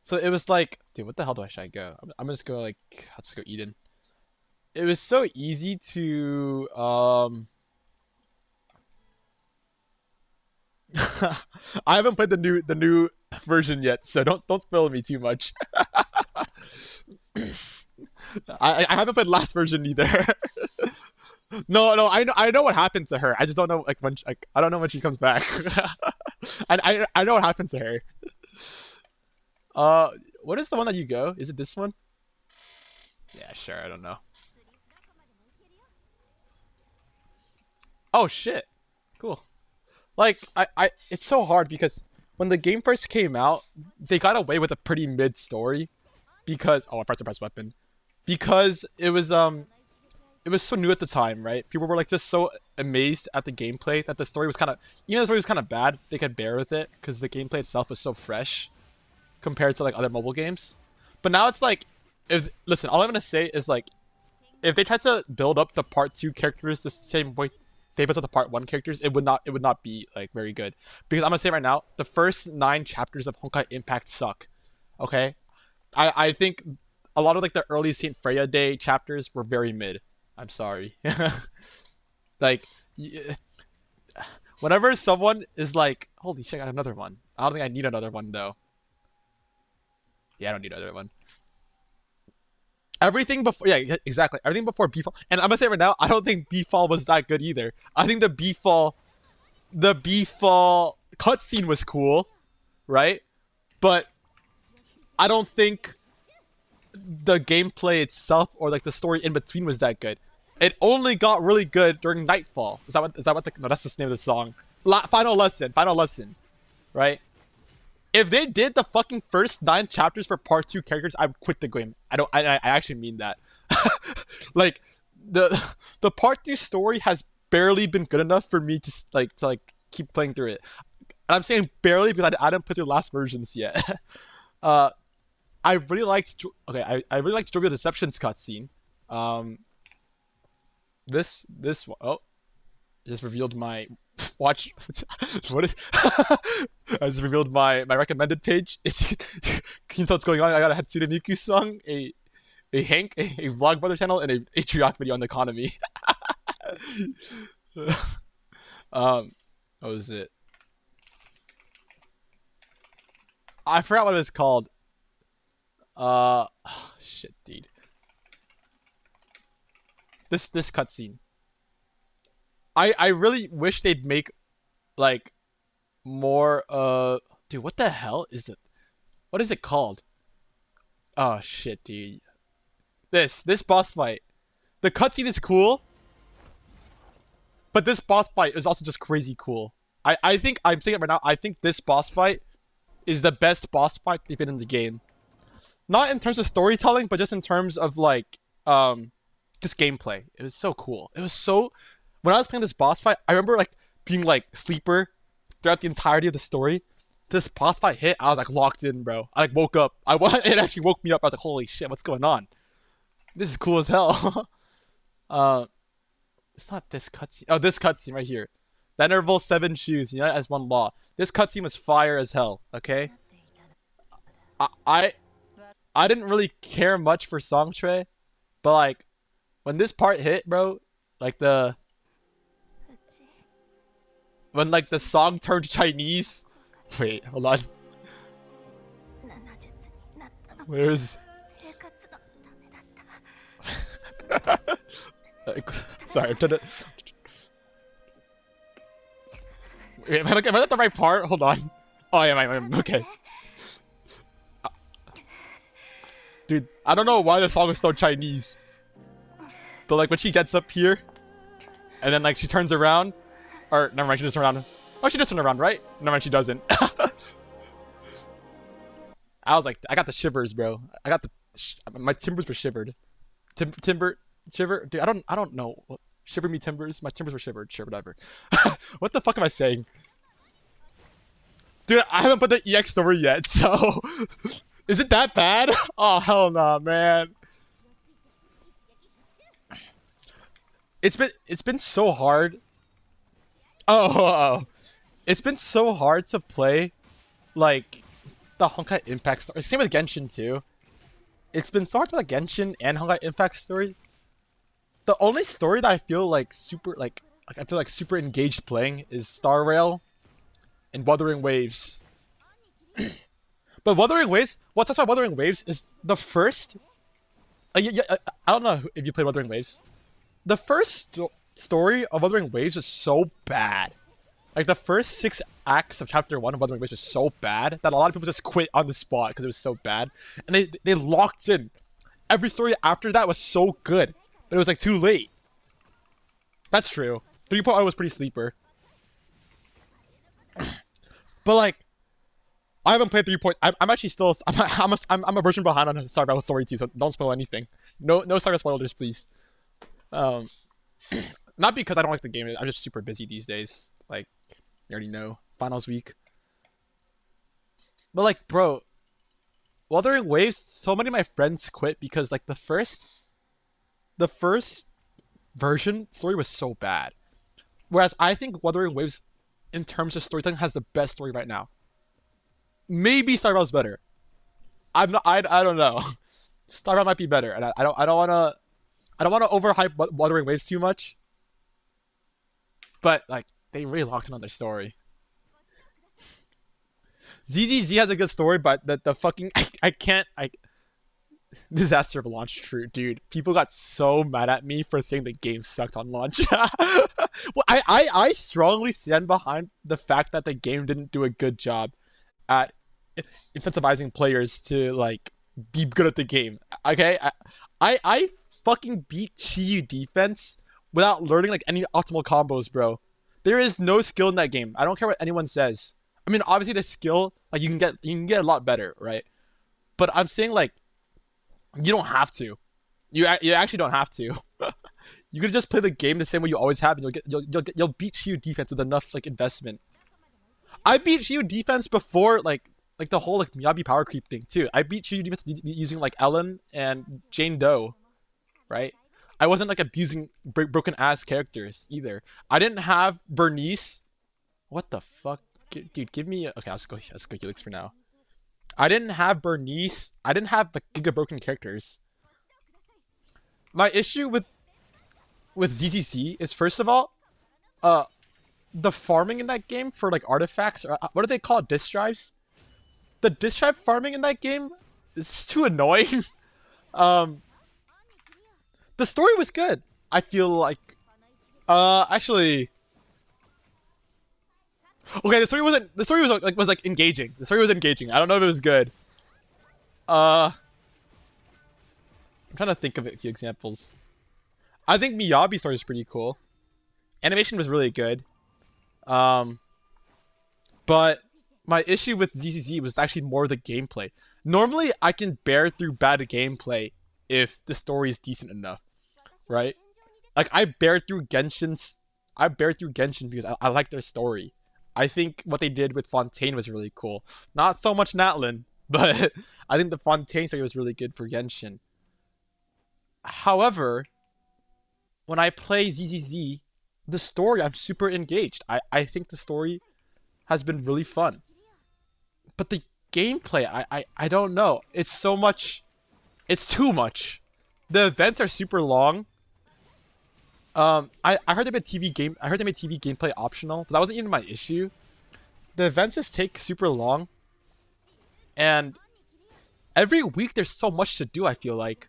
So it was like, dude, what the hell should I go? I'm just gonna like, I'll just go Eden. It was so easy to I haven't played the new version yet, so don't spoil me too much. I haven't played last version either. No, I know what happened to her. I just don't know like like I don't know when she comes back. I know what happened to her. Uh, what is the one that you go? Is it this one? Yeah, sure. I don't know. Oh shit. Cool. Like it's so hard because when the game first came out, they got away with a pretty mid story because I forgot to press weapon because it was so new at the time, right? People were like just so amazed at the gameplay that the story was kind of even though the story was kind of bad, they could bear with it because the gameplay itself was so fresh compared to like other mobile games. But now it's like, if listen, all I'm gonna say is like, if they tried to build up the part two characters the same way they built up the part one characters, it would not be like very good. Because I'm gonna say right now, the first 9 chapters of Honkai Impact suck. Okay, I think a lot of like the early Saint Freya Day chapters were very mid. I'm sorry. Like, whenever someone is like, "Holy shit, I got another one," I don't think I need another one though. Yeah, I don't need another one. Everything before, yeah, exactly. Everything before B fall, and I'm gonna say right now, I don't think B fall was that good either. I think the B fall cutscene was cool, right? But I don't think the gameplay itself or like the story in between was that good. It only got really good during Nightfall. Is that what the no? That's the name of the song. Final lesson, right? If they did the fucking first 9 chapters for part two characters, I would quit the game. I actually mean that. Like the part two story has barely been good enough for me to like keep playing through it. And I'm saying barely because I didn't play through the last versions yet. uh, I really liked I really liked Jovial Deception's cutscene. Um, this one. Oh, just revealed my watch. What is? I just revealed my recommended page. It's can you tell what's going on? I got a Hatsune Miku song, a Hank, a vlog brother channel, and a Triok video on the economy. What was it? I forgot what it was called. Oh, shit, dude. This cutscene. I really wish they'd make like more dude, what the hell is it? What is it called? Oh shit, dude. This boss fight. The cutscene is cool, but this boss fight is also just crazy cool. I think I'm saying it right now, I think this boss fight is the best boss fight they've been in the game. Not in terms of storytelling, but just in terms of like just gameplay. It was so cool. It was so when I was playing this boss fight, I remember like being like sleeper throughout the entirety of the story. This boss fight hit, I was like locked in, bro. I like woke up. It actually woke me up. I was like, holy shit, what's going on? This is cool as hell. It's not this cutscene. Oh, this cutscene right here. Venerable Seven Shoes, unite as one law. This cutscene was fire as hell. Okay. I didn't really care much for Song Tre, but like when this part hit, bro, like when like the song turned Chinese. Wait, hold on. Where's? Sorry, I'm trying to. Wait, am I at the right part? Hold on. Oh yeah, I'm okay. Dude, I don't know why the song is so Chinese, but like when she gets up here, and then like she turns around, or never mind, she doesn't turn around. Oh, she does turn around, right? Never mind, she doesn't. I was like, I got the shivers, bro. I got the my timbers were shivered. Shiver, dude. I don't know. Shiver me timbers. My timbers were shivered. Sure, whatever. What the fuck am I saying? Dude, I haven't put the EX story yet, so is it that bad? Oh hell nah, man. It's been so hard. Oh, it's been so hard to play, like the Honkai Impact story. Same with Genshin too. It's been so hard to like Genshin and Honkai Impact story. The only story that I feel like super I feel like super engaged playing is Star Rail and Wuthering Waves. But Wuthering Waves, what's that's why Wuthering Waves is the first. I don't know if you played Wuthering Waves. The first story of Wuthering Waves was so bad. Like the first 6 acts of Chapter 1 of Wuthering Waves was so bad that a lot of people just quit on the spot because it was so bad, and they locked in. Every story after that was so good, but it was like too late. That's true. 3.0 was pretty sleeper. But like, I haven't played 3. I'm actually still. I'm a version behind on Star Rail Story 2, so don't spoil anything. No Star Rail spoilers, please. Not because I don't like the game. I'm just super busy these days. Like, you already know, finals week. But like, bro, Wuthering Waves. So many of my friends quit because like the first version story was so bad. Whereas I think Wuthering Waves, in terms of storytelling, has the best story right now. Maybe Star Rail's better. I don't know. Star Rail might be better, and I don't wanna overhype Wuthering Waves too much. But like, they really locked in on their story. ZZZ has a good story, but the fucking I can't. Disaster of launch, true, dude. People got so mad at me for saying the game sucked on launch. Well, I strongly stand behind the fact that the game didn't do a good job at incentivizing players to like be good at the game. Okay, I fucking beat Chiyu defense without learning like any optimal combos, bro. There is no skill in that game. I don't care what anyone says. I mean, obviously the skill, like you can get a lot better, right? But I'm saying like, you don't have to. You actually don't have to. You could just play the game the same way you always have, and you'll beat Chiyu defense with enough like investment. I beat Chiyu defense before like the whole like Miyabi power creep thing too. I beat Chiyu defense using like Ellen and Jane Doe, right? I wasn't like abusing broken ass characters either. I didn't have Bernice. What the fuck, dude? Give me okay. Let's go Helix for now. I didn't have Bernice. I didn't have the giga broken characters. My issue with ZZZ is, first of all, uh, the farming in that game for like artifacts, or what do they call it? Disk drives. The disk drive farming in that game is too annoying. um, the story was good. I feel like, actually, okay, the story wasn't. The story was like engaging. The story was engaging. I don't know if it was good. I'm trying to think of a few examples. I think Miyabi's story is pretty cool. Animation was really good. But my issue with ZZZ was actually more the gameplay. Normally, I can bear through bad gameplay if the story is decent enough, right? Like I bear through Genshin because I like their story. I think what they did with Fontaine was really cool. Not so much Natlin, but I think the Fontaine story was really good for Genshin. However, when I play ZZZ, the story, I'm super engaged. I think the story has been really fun. But the gameplay, I don't know. It's so much. It's too much. The events are super long. I heard they made TV gameplay optional, but that wasn't even my issue. The events just take super long. And every week there's so much to do, I feel like.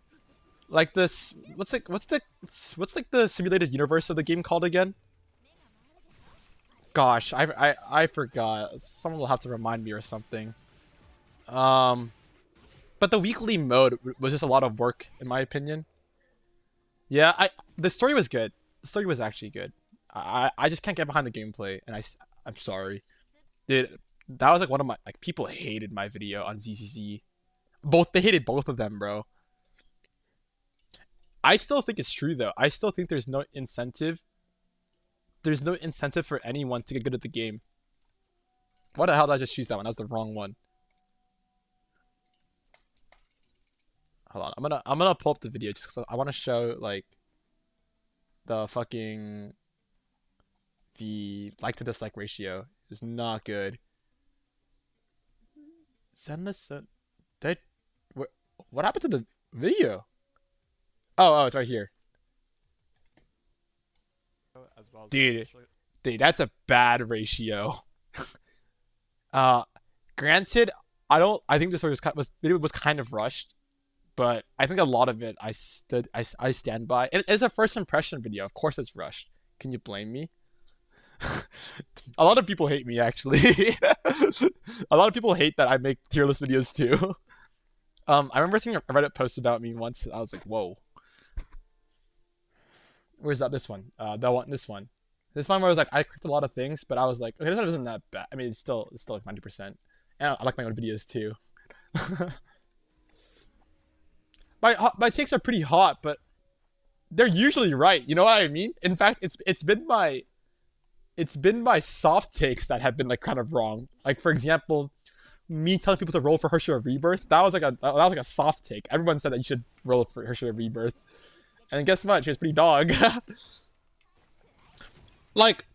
Like this, what's like the simulated universe of the game called again? Gosh, I forgot. Someone will have to remind me or something. But the weekly mode was just a lot of work, in my opinion. Yeah, the story was good. The story was actually good. I just can't get behind the gameplay, and I'm sorry, dude. That was like one of my people hated my video on ZZZ. They hated both of them, bro. I still think it's true though. I still think there's no incentive. There's no incentive for anyone to get good at the game. What the hell did I just choose that one? That was the wrong one. Hold on. I'm gonna pull up the video just because I want to show like the fucking like to dislike ratio is not good. Send this. What happened to the video? Oh, it's right here. Dude, that's a bad ratio. Granted, I think this video was kind of rushed, but I think a lot of it I stand by. It's a first impression video. Of course it's rushed. Can you blame me? A lot of people hate me, actually. A lot of people hate that I make tier list videos too. I remember seeing a Reddit post about me once. I was like, whoa. Where's that? This one. This one where I was like, I clicked a lot of things, but I was like, okay, this one isn't that bad. I mean, it's still like 90%. And I like my own videos too. my takes are pretty hot, but they're usually right. You know what I mean? In fact, it's been my soft takes that have been like kind of wrong. Like for example, me telling people to roll for Hershey of Rebirth. That was like a soft take. Everyone said that you should roll for Hershey of Rebirth. And guess what? She was pretty dog. Like,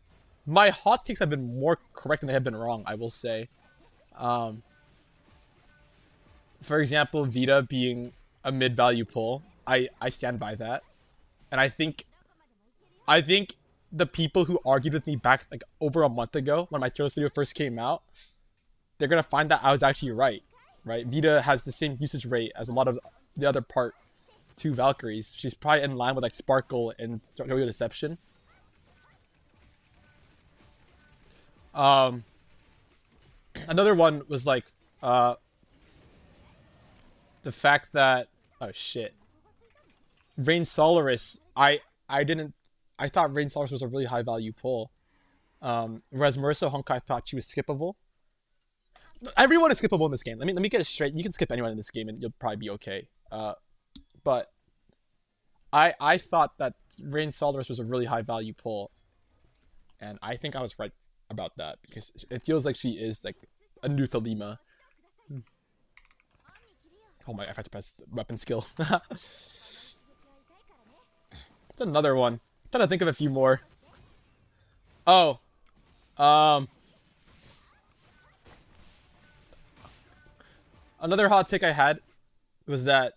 my hot takes have been more correct than they have been wrong, I will say. For example, Vita being a mid-value pull. I stand by that. And I think the people who argued with me back like over a month ago when my tier list video first came out, they're gonna find that I was actually right. Right? Vita has the same usage rate as a lot of the other part 2 Valkyries. She's probably in line with like Sparkle and JoJo Deception. Another one was like the fact that Rain Solaris. I thought Rain Solaris was a really high value pull. Whereas Marissa Honkai thought she was skippable. Everyone is skippable in this game. Let me get it straight. You can skip anyone in this game and you'll probably be okay. But I thought that Rain Solaris was a really high value pull, and I think I was right about that because it feels like she is like a new Thalima. Oh my! I forgot to press the weapon skill. It's another one. I'm trying to think of a few more. Oh, um, another hot take I had was that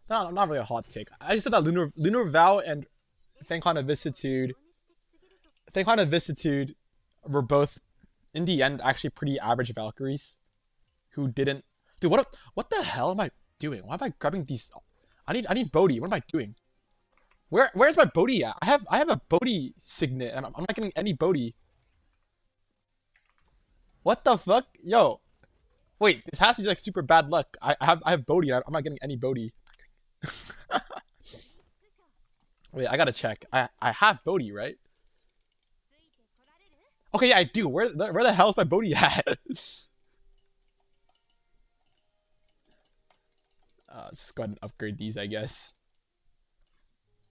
no, not really a hot take. I just said that Lunar Vow and Thankon of Vicissitude, were both in the end actually pretty average Valkyries who didn't. Dude, what the hell am I doing? Why am I grabbing these? I need Bodhi. What am I doing? Where's my Bodhi at? I have a Bodhi signet and I'm not getting any Bodhi. What the fuck? Yo. Wait, this has to be like super bad luck. I have Bodhi and I'm not getting any Bodhi. Wait, I gotta check. I have Bodhi, right? Okay, yeah, I do. Where the hell is my Bodhi at? Let's just go ahead and upgrade these, I guess.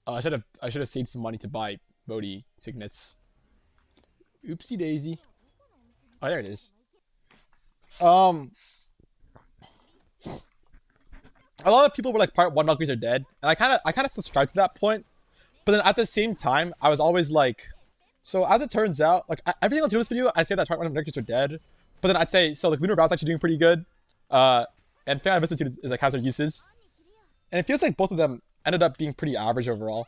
I should have saved some money to buy Bodhi signets. Oopsie daisy. Oh, there it is. A lot of people were like, part 1 Valkyries are dead, and I kind of subscribe to that point. But then at the same time, I was always like, so as it turns out, like everything else in this video, I'd say that part 1 Valkyries are dead. But then I'd say, so like Lunar Vow's actually doing pretty good. And Fan Vicissitude is like has their uses. And it feels like both of them ended up being pretty average overall.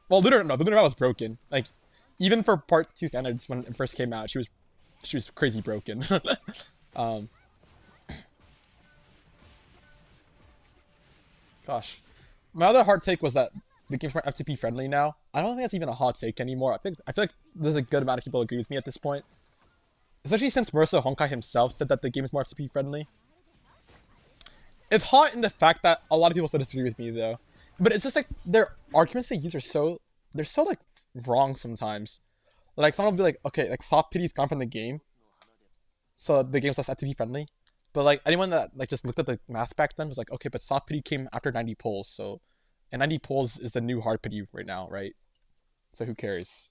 Well, Lunar Vow was broken. Like, even for part 2 standards when it first came out, she was crazy broken. Gosh. My other hot take was that the game's more FTP friendly now. I don't think that's even a hot take anymore. I feel like there's a good amount of people who agree with me at this point. Especially since Marissa Honkai himself said that the game is more FTP friendly. It's hot in the fact that a lot of people still disagree with me though. But it's just like their arguments they use are they're so like wrong sometimes. Like someone will be like, okay, like soft pity's gone from the game, so the game's less FTP friendly. But like anyone that like just looked at the math back then was like, okay, but soft pity came after 90 pulls, so and 90 pulls is the new hard pity right now, right? So who cares?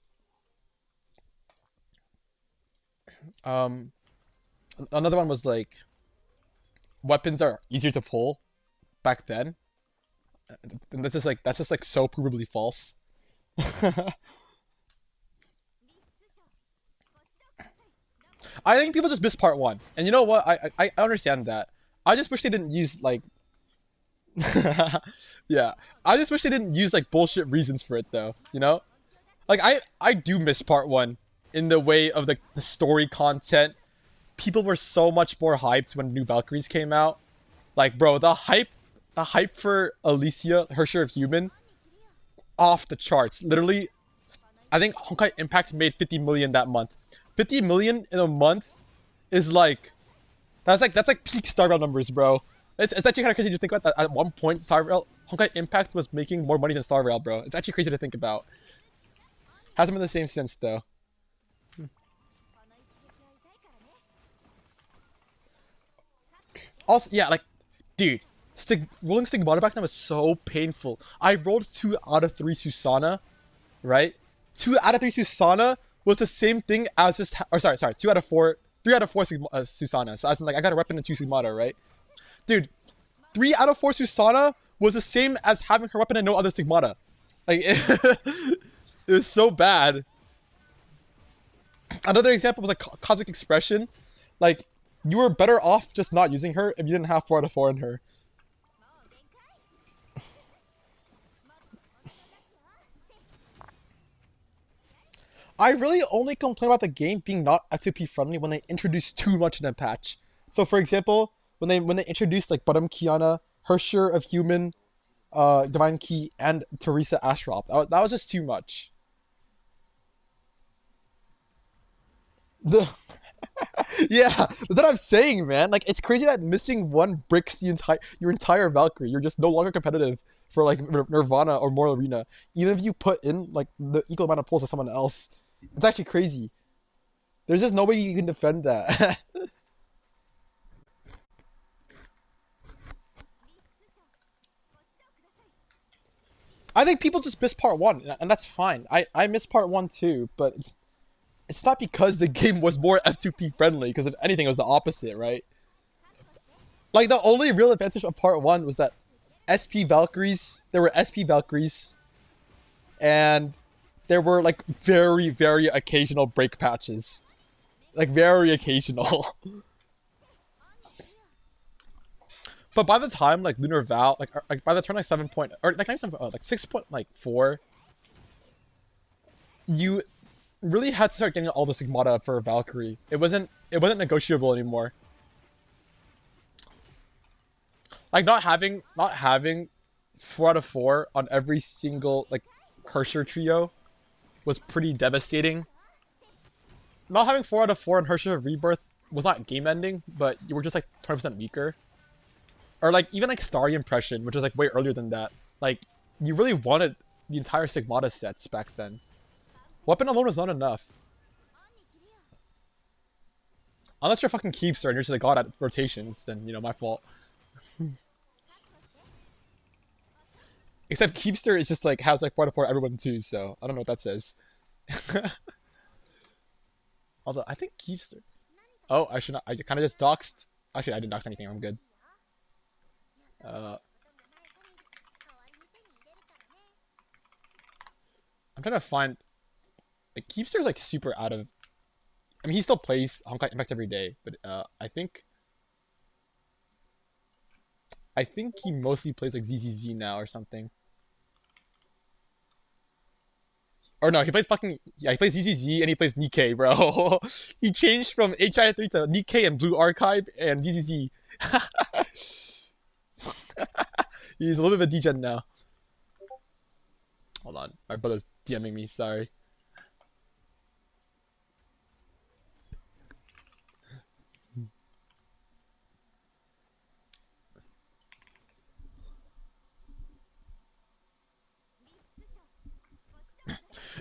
Another one was like weapons are easier to pull back then. And that's just like so provably false. I think people just missed part 1. And you know what? I understand that. I just wish they didn't use like yeah. I just wish they didn't use like bullshit reasons for it though, you know? Like I do miss part 1 in the way of the story content. People were so much more hyped when new Valkyries came out. Like, bro, the hype for Alicia, her share of human, off the charts. Literally, I think Honkai Impact made 50 million that month. 50 million in a month is like that's like peak Star Rail numbers, bro. It's actually kind of crazy to think about that. At one point, Honkai Impact was making more money than Star Rail, bro. It's actually crazy to think about. Hasn't been the same since though. Also, yeah, like, dude, rolling Stigmata back then was so painful. I rolled 2 out of 3 Susanna, right? 2 out of 3 Susanna was the same thing as just, or sorry, 2 out of 4, 3 out of 4 Susanna. So as in, like, I got a weapon and 2 Stigmata, right? Dude, 3 out of 4 Susanna was the same as having her weapon and no other Stigmata. Like, it was so bad. Another example was like Cosmic Expression. Like, you were better off just not using her if you didn't have 4 out of 4 in her. I really only complain about the game being not FTP friendly when they introduce too much in a patch. So for example, when they introduced like Bottom Kiana, her share of human, Divine Key, and Teresa Ashrop, that was just too much. Yeah, that's what I'm saying, man. Like, it's crazy that missing 1 breaks your entire Valkyrie. You're just no longer competitive for like Nirvana or Mortal Arena, even if you put in like the equal amount of pulls as someone else. It's actually crazy. There's just no way you can defend that. I think people just miss part 1, and that's fine. I miss part 1 too, but it's not because the game was more F2P friendly, because if anything, it was the opposite, right? Like, the only real advantage of part 1 was that SP Valkyries, there were SP Valkyries and there were like very, very occasional break patches. Like very occasional. But by the time like Lunar Vow, like by the turn like 7 point or like not 7, like 6.4, you really had to start getting all the Sigmata for Valkyrie. It wasn't negotiable anymore. Like not having 4 out of 4 on every single like Hersher trio was pretty devastating. Not having 4 out of 4 on Hersher Rebirth was not game ending, but you were just like 20% weaker. Or like even like Starry Impression, which was like way earlier than that. Like you really wanted the entire Sigmata sets back then. Weapon alone was not enough. Unless you're fucking Keepster and you're just like god at rotations, then you know, my fault. Except Keepster is just like has like 4 out of 4 everyone too, so I don't know what that says. Although I think Keepster. Oh, I should not. I kind of just doxed. Actually, I didn't dox anything. I'm good. I'm trying to find. Like Keepster's like super out of. I mean, he still plays Honkai Impact every day, but I think he mostly plays like ZZZ now or something. Or no, he plays fucking he plays ZZZ and he plays Nikkei, bro. He changed from HI3 to Nikkei and Blue Archive and ZZZ. He's a little bit of a degen now. Hold on, my brother's DMing me. Sorry.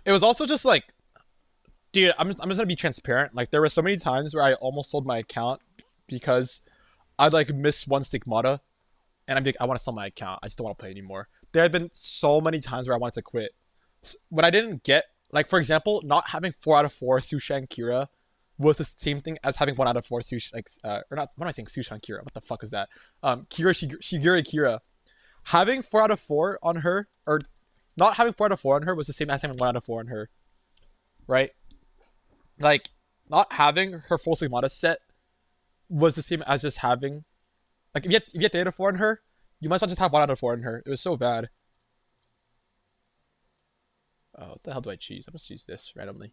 It was also just like, dude, I'm just gonna be transparent. Like there were so many times where I almost sold my account because I'd like miss one Stigmata, and I'm like, I want to sell my account. I just don't want to play anymore. There have been so many times where I wanted to quit. When I didn't get, like for example, not having 4 out of 4 Sushang Kira was the same thing as having 1 out of 4 or not. What am I saying? Sushang Kira. What the fuck is that? Shigure Kira. Having 4 out of 4 on her, or not having 4 out of 4 on her was the same as having 1 out of 4 on her, right? Like not having her full Sigmata set was the same as just having, like if you get 3 out of 4 on her, you might as well just have 1 out of 4 on her. It was so bad. Oh, what the hell do I choose? I'm just choose this randomly.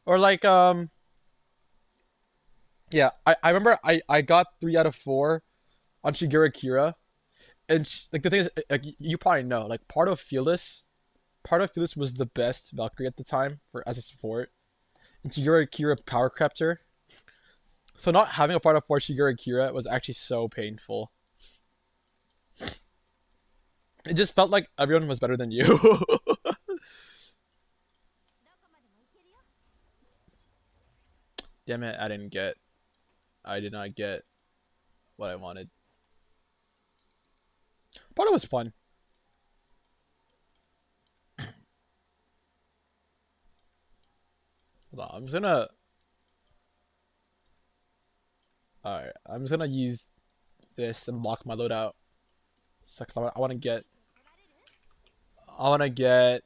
Or like yeah, I remember I got 3 out of 4 on Shigure Kira, and like the thing is, like you probably know, like part of Fearless was the best Valkyrie at the time for as a support, and Shigure Kira power crept her. So not having a part of 4 Shigure Kira was actually so painful. It just felt like everyone was better than you. Damn it, I did not get what I wanted. But it was fun. Hold on, alright, I'm just gonna use this and lock my loadout. So, cause I wanna get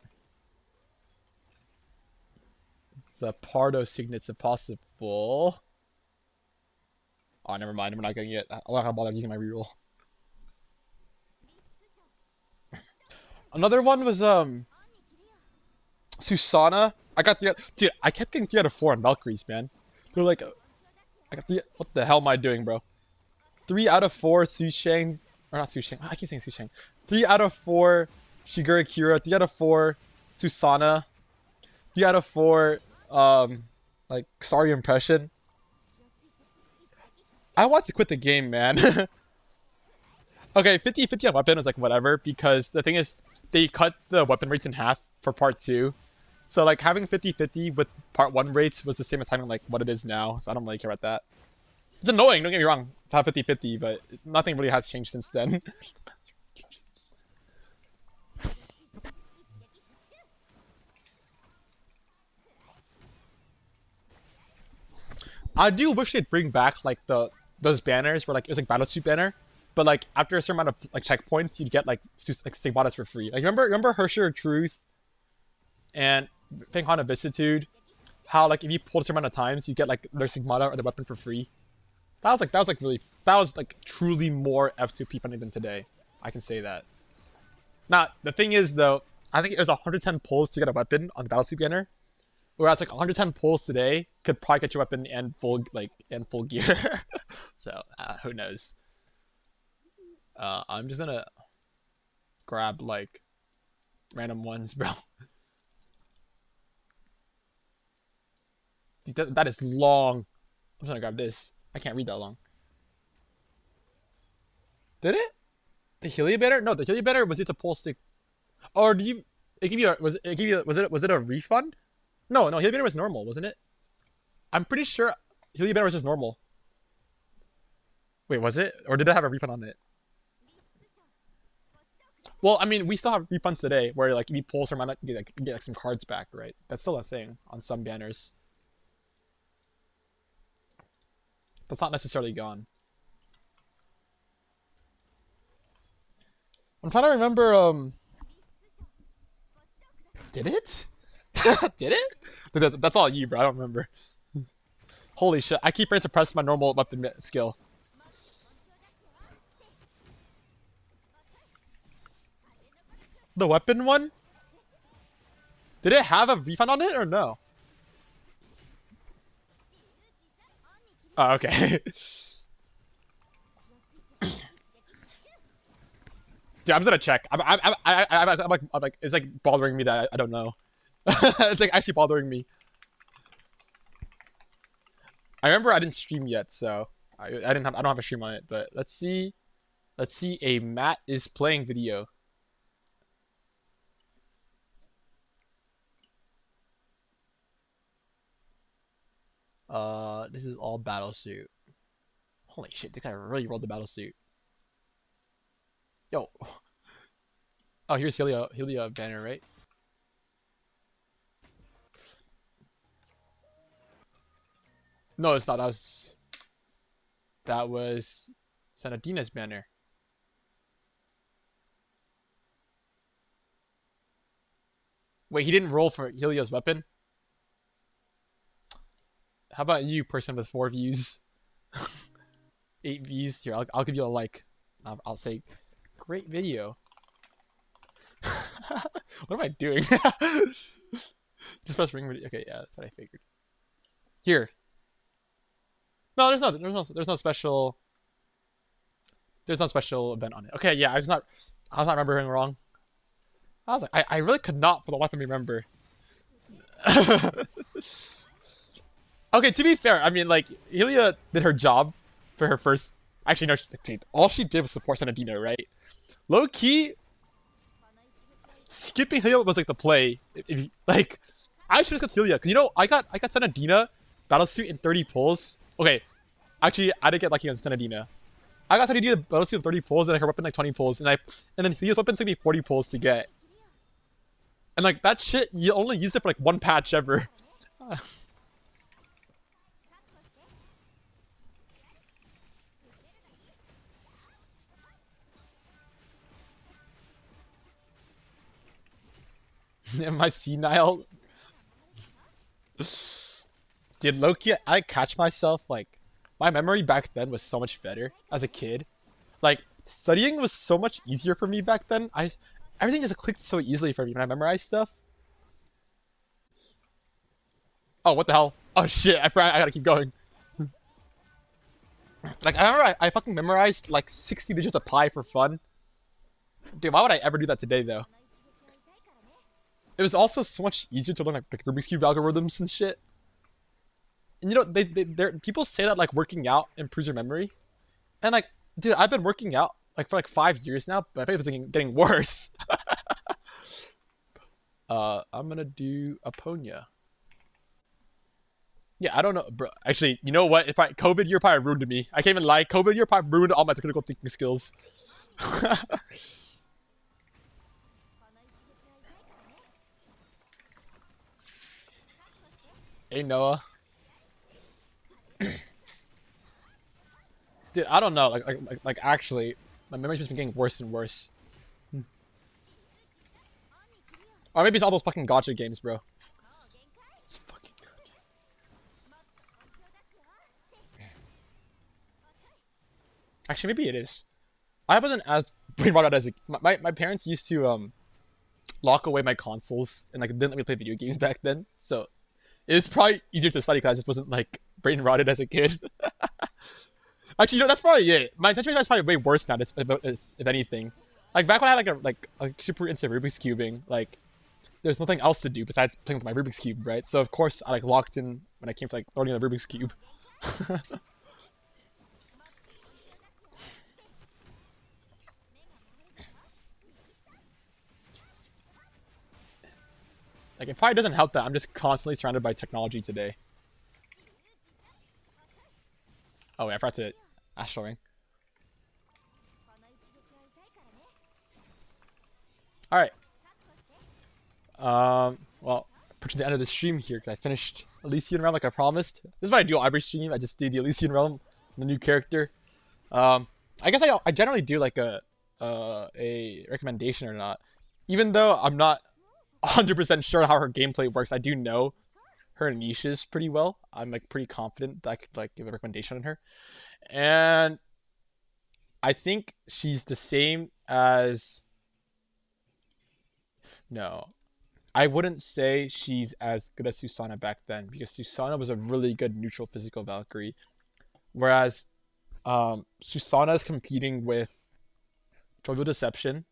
the Pardo signets if possible. Oh, never mind. I'm not getting it. I'm not gonna bother using my reroll. Another one was Susana. I got dude. I kept getting 3 out of 4 on Valkyries, man. They're like, I got 3. What the hell am I doing, bro? 3 out of 4 Sushang, or not Sushang. I keep saying Sushang. 3 out of 4 Shigure Kira. 3 out of 4 Susana. 3 out of 4 like sorry impression. I want to quit the game, man. Okay, 50-50 on weapon is like whatever, because the thing is they cut the weapon rates in half for part 2. So like having 50-50 with part 1 rates was the same as having like what it is now. So I don't really care about that. It's annoying, don't get me wrong, to have 50-50, but nothing really has changed since then. I do wish they'd bring back like those banners where like it was like Battlesuit banner, but like after a certain amount of like checkpoints, you'd get like stigmatas for free. Like remember Hersher Truth and Fanghana Vicissitude, how like if you pulled a certain amount of times, you get like their stigmata or their weapon for free. That was like truly more F2P friendly than today. I can say that. Now the thing is though, I think it was 110 pulls to get a weapon on the Battlesuit banner. Whereas like 110 pulls today could probably get your weapon and full gear. So who knows? I'm just gonna grab like random ones, bro. Dude, that is long. I'm just gonna grab this. I can't read that long. Did it? The Helia banner? No, the Helia banner was it a pull stick? Or do you? It give you a, was it give you was it a refund? No, Helia banner was normal, wasn't it? I'm pretty sure Helia banner was just normal. Wait, was it? Or did it have a refund on it? Well, I mean, we still have refunds today where like if you pull some amount, get like some cards back, right? That's still a thing on some banners. That's not necessarily gone. I'm trying to remember. Did it? Did it? That's all you, bro. I don't remember. Holy shit! I keep trying to press my normal weapon skill. The weapon one? Did it have a refund on it or no? Oh, okay. Dude, I'm just gonna check. I'm like, it's like bothering me that I don't know. It's like actually bothering me. I remember I didn't stream yet, so I don't have a stream on it. But let's see a Matt is playing video. This is all Battlesuit. Holy shit, this guy really rolled the Battlesuit. Yo. Oh, here's Helia banner, right? No, it's not. That was Sanadina's banner. Wait, he didn't roll for Helia's weapon? How about you, person with 4 views? 8 views? Here, I'll give you a like. I'll say, great video. What am I doing? Just press ring. Okay, yeah, that's what I figured. Here. No, there's no special. There's no special event on it. Okay, yeah, I was not remembering wrong. I was like, I really could not for the life of me remember. Okay, to be fair, I mean, like, Helia did her job for her first. Actually, no, all she did was support Sanadina, right? Low key, skipping Helia was like the play. If you, like, I should have got Helia because you know I got Sanadina Battlesuit in 30 pulls. Okay, actually, I didn't get lucky on Sanadina. I got Sanadina Battlesuit in 30 pulls, and her weapon like 20 pulls, and then Helia's weapon took me 40 pulls to get. And like that shit, you only used it for like one patch ever. Am I senile? Dude, Loki, I catch myself like my memory back then was so much better as a kid. Like studying was so much easier for me back then. Everything just clicked so easily for me when I memorized stuff. Oh, what the hell? Oh shit! I gotta keep going. Like I remember I fucking memorized like 60 digits of pi for fun. Dude, why would I ever do that today though? It was also so much easier to learn like Rubik's Cube algorithms and shit. And you know, people say that like working out improves your memory. And like, dude, I've been working out like for like 5 years now, but I think it's getting worse. I'm gonna do Aponia. Yeah, I don't know, bro. Actually, you know what? If COVID year probably ruined me. I can't even lie. COVID year probably ruined all my critical thinking skills. Hey Noah. Dude, I don't know. Like actually, my memory's just been getting worse and worse. Or maybe it's all those fucking gacha games, bro. It's fucking gacha. Actually, maybe it is. I wasn't as brain rotted as my parents used to lock away my consoles and like didn't let me play video games back then. So it was probably easier to study because I just wasn't like brain rotted as a kid. Actually, that's probably it. My attention is probably way worse now, if anything. Like back when I had like super into Rubik's cubing, like there's nothing else to do besides playing with my Rubik's cube, right? So of course I like locked in when I came to like learning the Rubik's cube. Like it probably doesn't help that I'm just constantly surrounded by technology today. Oh wait, I forgot to astral ring. All right. Well, approaching the end of the stream here because I finished Elysian Realm like I promised. This is what I do every stream. I just do the Elysian Realm, the new character. I guess I generally do like a recommendation or not, even though I'm not 100% sure how her gameplay works. I do know her niches pretty well. I'm like pretty confident that I could like give a recommendation on her, and I think she's the same as. No, I wouldn't say she's as good as Susanna back then because Susanna was a really good neutral physical Valkyrie, whereas Susanna is competing with Jovial Deception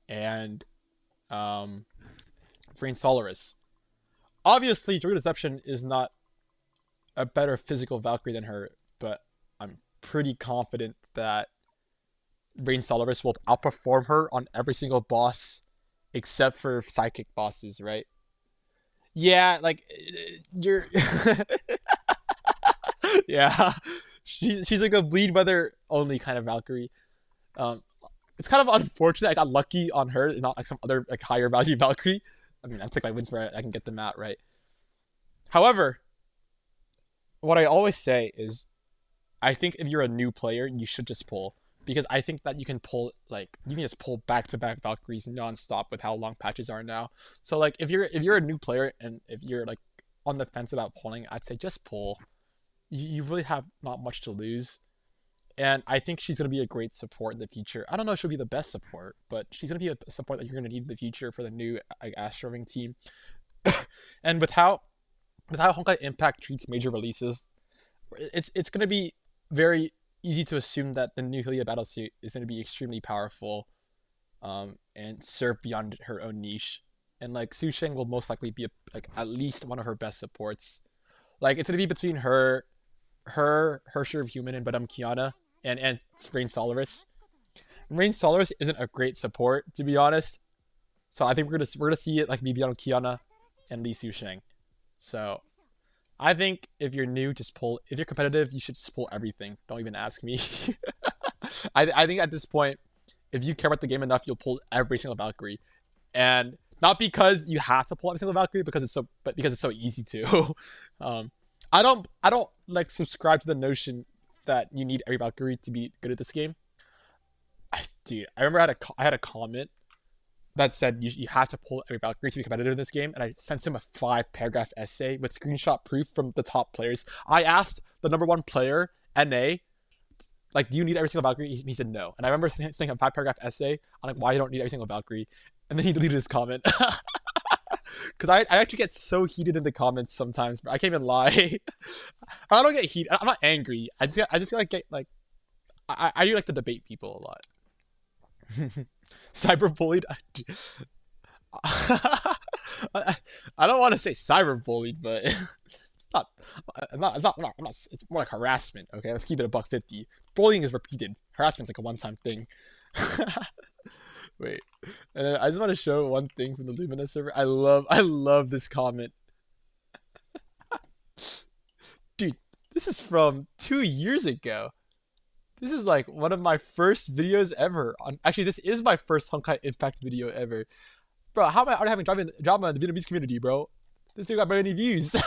and Brain Solaris. Obviously, Jovial Deception is not a better physical Valkyrie than her, but I'm pretty confident that Brain Solaris will outperform her on every single boss except for psychic bosses, right? Yeah, like you're yeah. She's like a bleed weather only kind of Valkyrie. It's kind of unfortunate I got lucky on her and not like some other like higher value Valkyrie. I mean, I take my wins where I can get them out, right? However, what I always say is I think if you're a new player, you should just pull. Because I think that you can just pull back-to-back Valkyries non-stop with how long patches are now. So like if you're a new player and if you're like on the fence about pulling, I'd say just pull. You really have not much to lose. And I think she's gonna be a great support in the future. I don't know if she'll be the best support, but she's gonna be a support that you're gonna need in the future for the new like Astro Ring team. And with how Honkai Impact treats major releases, it's gonna be very easy to assume that the new Hylia Battlesuit is going to be extremely powerful and serve beyond her own niche. And like Sushang will most likely be like at least one of her best supports. Like it's going to be between her Share of Human and Madame Kiana and Rain Solaris. Rain Solaris isn't a great support, to be honest. So I think we're gonna see it like be beyond Kiana and Li Sushang. So I think if you're new, just pull. If you're competitive, you should just pull everything. Don't even ask me. I think at this point, if you care about the game enough, you'll pull every single Valkyrie, and not because you have to pull every single Valkyrie, but because it's so easy to. I don't like subscribe to the notion that you need every Valkyrie to be good at this game. Dude, I remember I had a comment that said you have to pull every Valkyrie to be competitive in this game, and I sent him a 5-paragraph essay with screenshot proof from the top players. I asked the #1 player, NA, like, do you need every single Valkyrie? He said no. And I remember sending a 5-paragraph essay on like why you don't need every single Valkyrie, and then he deleted his comment. Because I actually get so heated in the comments sometimes, but I can't even lie. I don't get heated. I'm not angry. I just like get like I do like to debate people a lot. Cyberbullied. I don't want to say cyberbullied, but it's not. It's more like harassment. Okay, let's keep it a $1.50. Bullying is repeated. Harassment's like a one-time thing. Wait, and I just want to show one thing from the Lumina server. I love this comment. Dude, this is from 2 years ago. This is like one of my first videos ever. Actually, this is my first Honkai Impact video ever. Bro, how am I already having drama in the Vietnamese community, bro? This video got many views.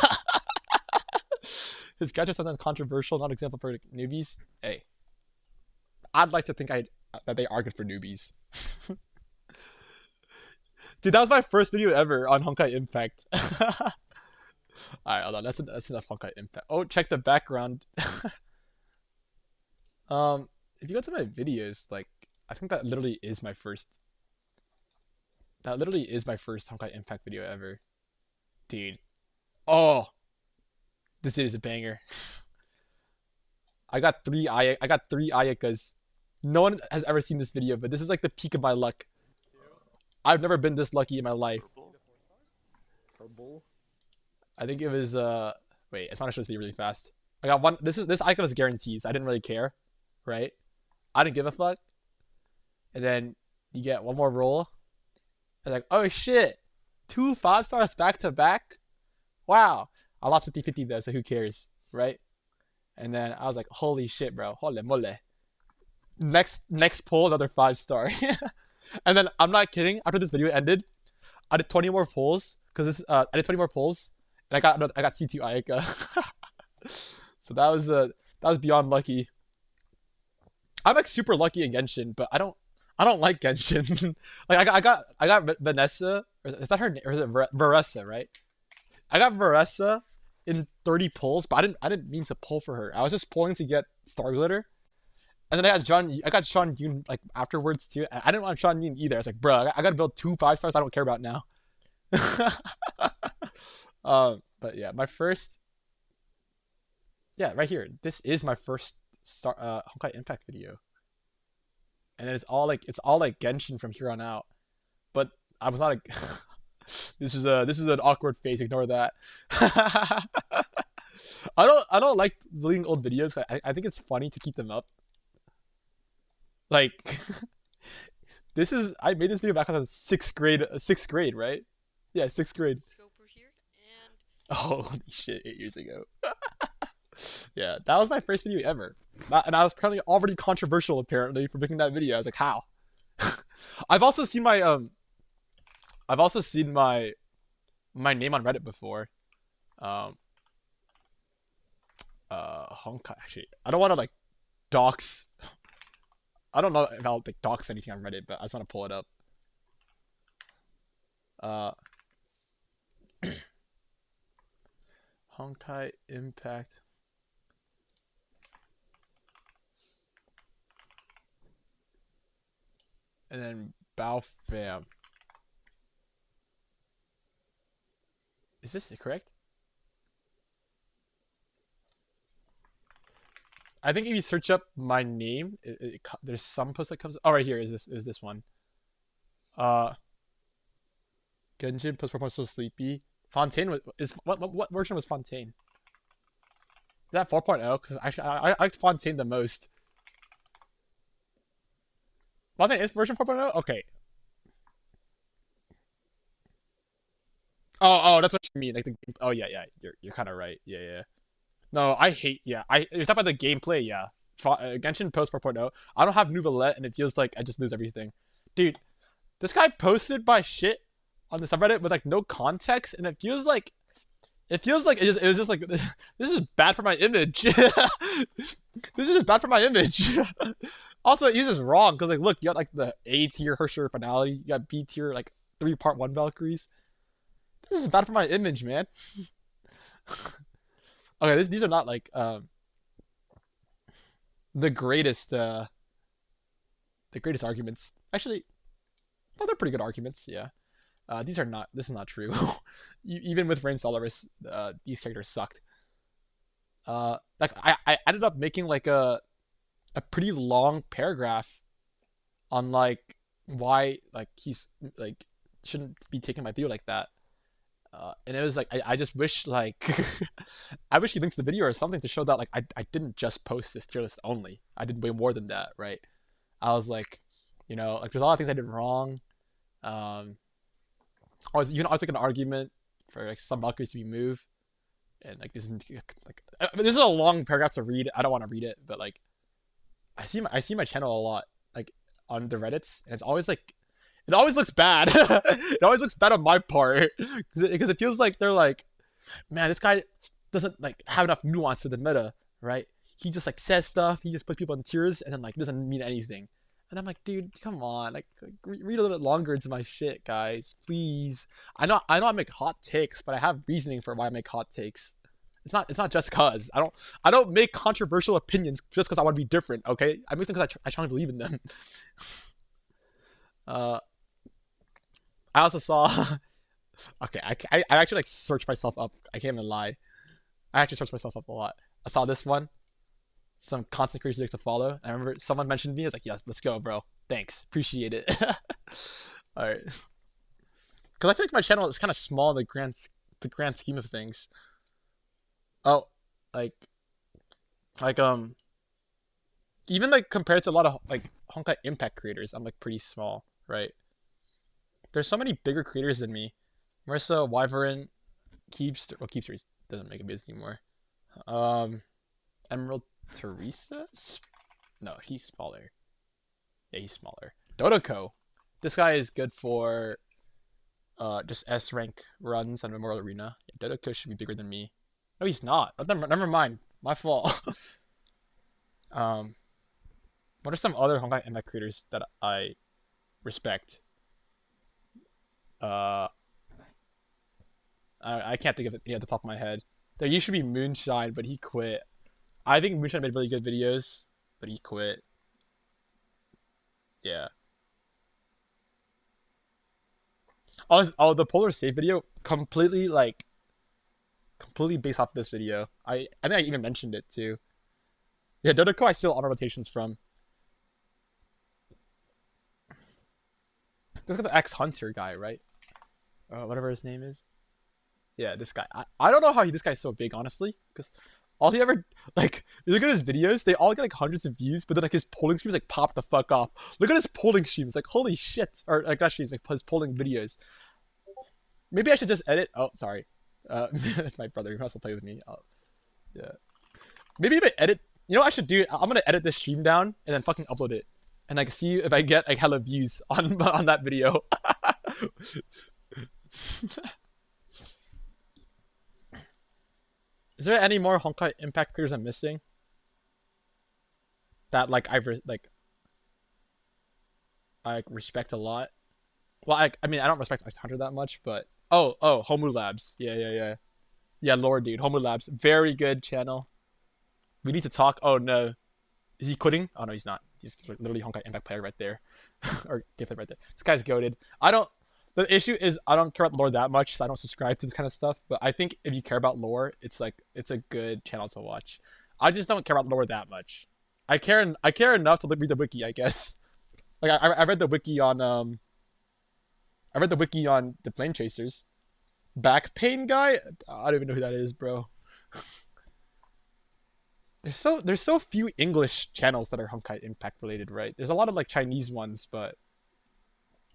His gadgets are sometimes controversial, not an example for newbies. Hey, I'd like to think that they are good for newbies. Dude, that was my first video ever on Honkai Impact. Alright, hold on. That's enough Honkai Impact. Oh, check the background. If you go to my videos, like, I think that literally is my first. That literally is my first Honkai Impact video ever. Dude. Oh! This video is a banger. I got three Ayakas. No one has ever seen this video, but this is like the peak of my luck. I've never been this lucky in my life. Purple. I think it was wait, I just want to show this video really fast. I got one. This Ayaka was guaranteed, so I didn't really care, right? I didn't give a fuck. And then you get one more roll. I was like, oh shit, 2 5-stars back to back. Wow, I lost 50-50 though, so who cares, right? And then I was like, holy shit, bro, holy mole. Next pull, another 5-star. And then I'm not kidding. After this video ended, I did 20 more pulls because I did 20 more pulls, and I got C2 Ayaka. So that was beyond lucky. I'm like super lucky in Genshin, but I don't like Genshin. Like I got Vanessa, or is that her name, or is it Varessa, right? I got Varessa in 30 pulls, but I didn't mean to pull for her. I was just pulling to get Star Glitter. And then I got Sean Yoon like afterwards too. And I didn't want Sean Yoon either. I was like, bro, I gotta build 2 5-stars I don't care about now. But yeah, my first. Yeah, right here. This is my first Honkai Impact video. And it's all like Genshin from here on out. But I was not like this is an awkward phase. Ignore that. I don't like deleting old videos. I think it's funny to keep them up. Like, I made this video back in 6th grade, right? Yeah, 6th grade. Oh, holy shit, 8 years ago. Yeah, that was my first video ever. And I was apparently already controversial, apparently, for making that video. I was like, how? I've also seen my name on Reddit before. Honkai, actually. I don't want to, like, dox. I don't know if I'll like dox anything on Reddit, but I just want to pull it up. Honkai Impact. And then Baofam. Is this correct? I think if you search up my name, there's some post that comes. Oh, right here is this one. Genshin post so sleepy. Fontaine what version was Fontaine? Is that 4.0? Because actually I liked Fontaine the most. Fontaine is version 4.0? Okay. Oh, that's what you mean. Like oh yeah, you're kind of right. Yeah. No, I hate, yeah. You're talking about the gameplay, yeah. Genshin post 4.0. I don't have Nouvellette, and it feels like I just lose everything. Dude, this guy posted my shit on the subreddit with, like, no context, and it feels like it was just like, this is bad for my image. This is just bad for my image. Also, he's just wrong, because, like, look, you got, like, the A tier Hersher finality, you got B tier, like, 3 part 1 Valkyries. This is bad for my image, man. Okay, these are not like the greatest arguments. Actually, no, they're pretty good arguments. Yeah, these are not. This is not true. Even with Rain Solaris, these characters sucked. Like I ended up making like a pretty long paragraph on like why like he's like shouldn't be taking my video like that. And it was like I just wish like I wish he linked the video or something to show that like I didn't just post this tier list only. I did way more than that, right? I was like, you know, like there's a lot of things I did wrong. I was make an argument for like some Valkyries to be moved, and like this is a long paragraph to read. I don't want to read it, but like I see my channel a lot like on the Reddits, and it's always like. It always looks bad. It always looks bad on my part because it feels like they're like, man, this guy doesn't like have enough nuance to the meta, right? he just like says stuff. He just puts people in tears, and then like doesn't mean anything. And I'm like, dude, come on, like read a little bit longer into my shit, guys, please. I make hot takes, but I have reasoning for why I make hot takes. It's not just cause I don't make controversial opinions just because I want to be different. Okay, I make them because I strongly believe in them. uh, I also saw. Okay, I actually like searched myself up. I can't even lie. I actually searched myself up a lot. I saw this one, some content creators to follow. And I remember someone mentioned me. I was like, yeah, let's go, bro. Thanks, appreciate it. All right, because I feel like my channel is kind of small in the grand scheme of things. Oh, like like even like compared to a lot of like Honkai Impact creators, I'm like pretty small, right? There's so many bigger creators than me. Marissa, Wyvern, Keepster. Well, Keepster doesn't make a biz anymore. Um, Emerald Teresa? No, he's smaller. Yeah, he's smaller. Dodoko. This guy is good for just S rank runs on Memorial Arena. Yeah, Dodoko should be bigger than me. No, he's not. Never mind. My fault. um, what are some other Honkai Impact creators that I respect? Uh, I can't think of it at the top of my head. There used to be Moonshine, but he quit. I think Moonshine made really good videos, but he quit. Yeah. Oh, the Polar Save video completely based off of this video. I think I even mentioned it too. Yeah, Dodoko I still honor rotations from. This got the ex Hunter guy, right? Whatever his name is. Yeah, this guy. I don't know how this guy's so big, honestly, because all he ever like you look at his videos, they all get like hundreds of views, but then like his polling streams like pop the fuck off. Look at his polling streams, like holy shit, or like actually like his polling videos. Maybe I should just edit. Oh, sorry, that's my brother. He wants to play with me. Yeah, maybe if I edit, you know what I should do? I'm gonna edit this stream down and then fucking upload it, and like see if I get like hella views on that video. Is there any more Honkai Impact creators I'm missing that like I respect a lot? Well, I mean I don't respect X Hunter that much, but Homu Labs, yeah, Lord dude, Homu Labs, very good channel. We need to talk. Oh no, is he quitting? Oh no, he's not. He's literally Honkai Impact player right there, or game player right there. This guy's goaded. I don't. The issue is I don't care about lore that much, so I don't subscribe to this kind of stuff. But I think if you care about lore, it's a good channel to watch. I just don't care about lore that much. I care enough to read the wiki, I guess. Like I read the wiki on I read the wiki on the Flame Chasers. Back pain guy? I don't even know who that is, bro. There's so few English channels that are Honkai Impact related, right? There's a lot of like Chinese ones, but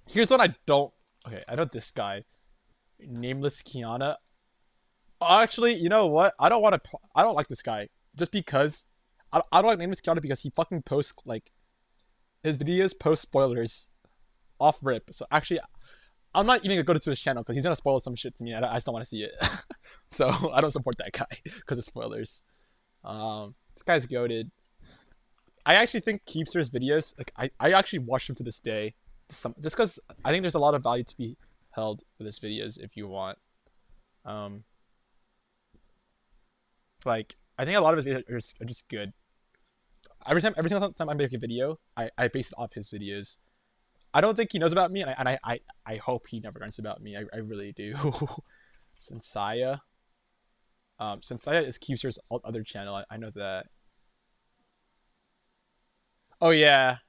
here's one I don't. Okay, I know this guy, Nameless Kiana. Actually, you know what? I don't want to. I don't like this guy just because I don't like Nameless Kiana because he fucking posts like his videos post spoilers off rip. So actually, I'm not even gonna go to his channel because he's gonna spoil some shit to me. I just don't want to see it. So I don't support that guy because of spoilers. This guy's goated. I actually think Keepster's videos, like I actually watch them to this day. Just because I think there's a lot of value to be held with his videos if you want. Like I think a lot of his videos are just good. Every single time I make a video, I base it off his videos. I don't think he knows about me, and I hope he never learns about me. I really do. Sensaya. Sensaya is Keepster's other channel. I know that. Oh yeah.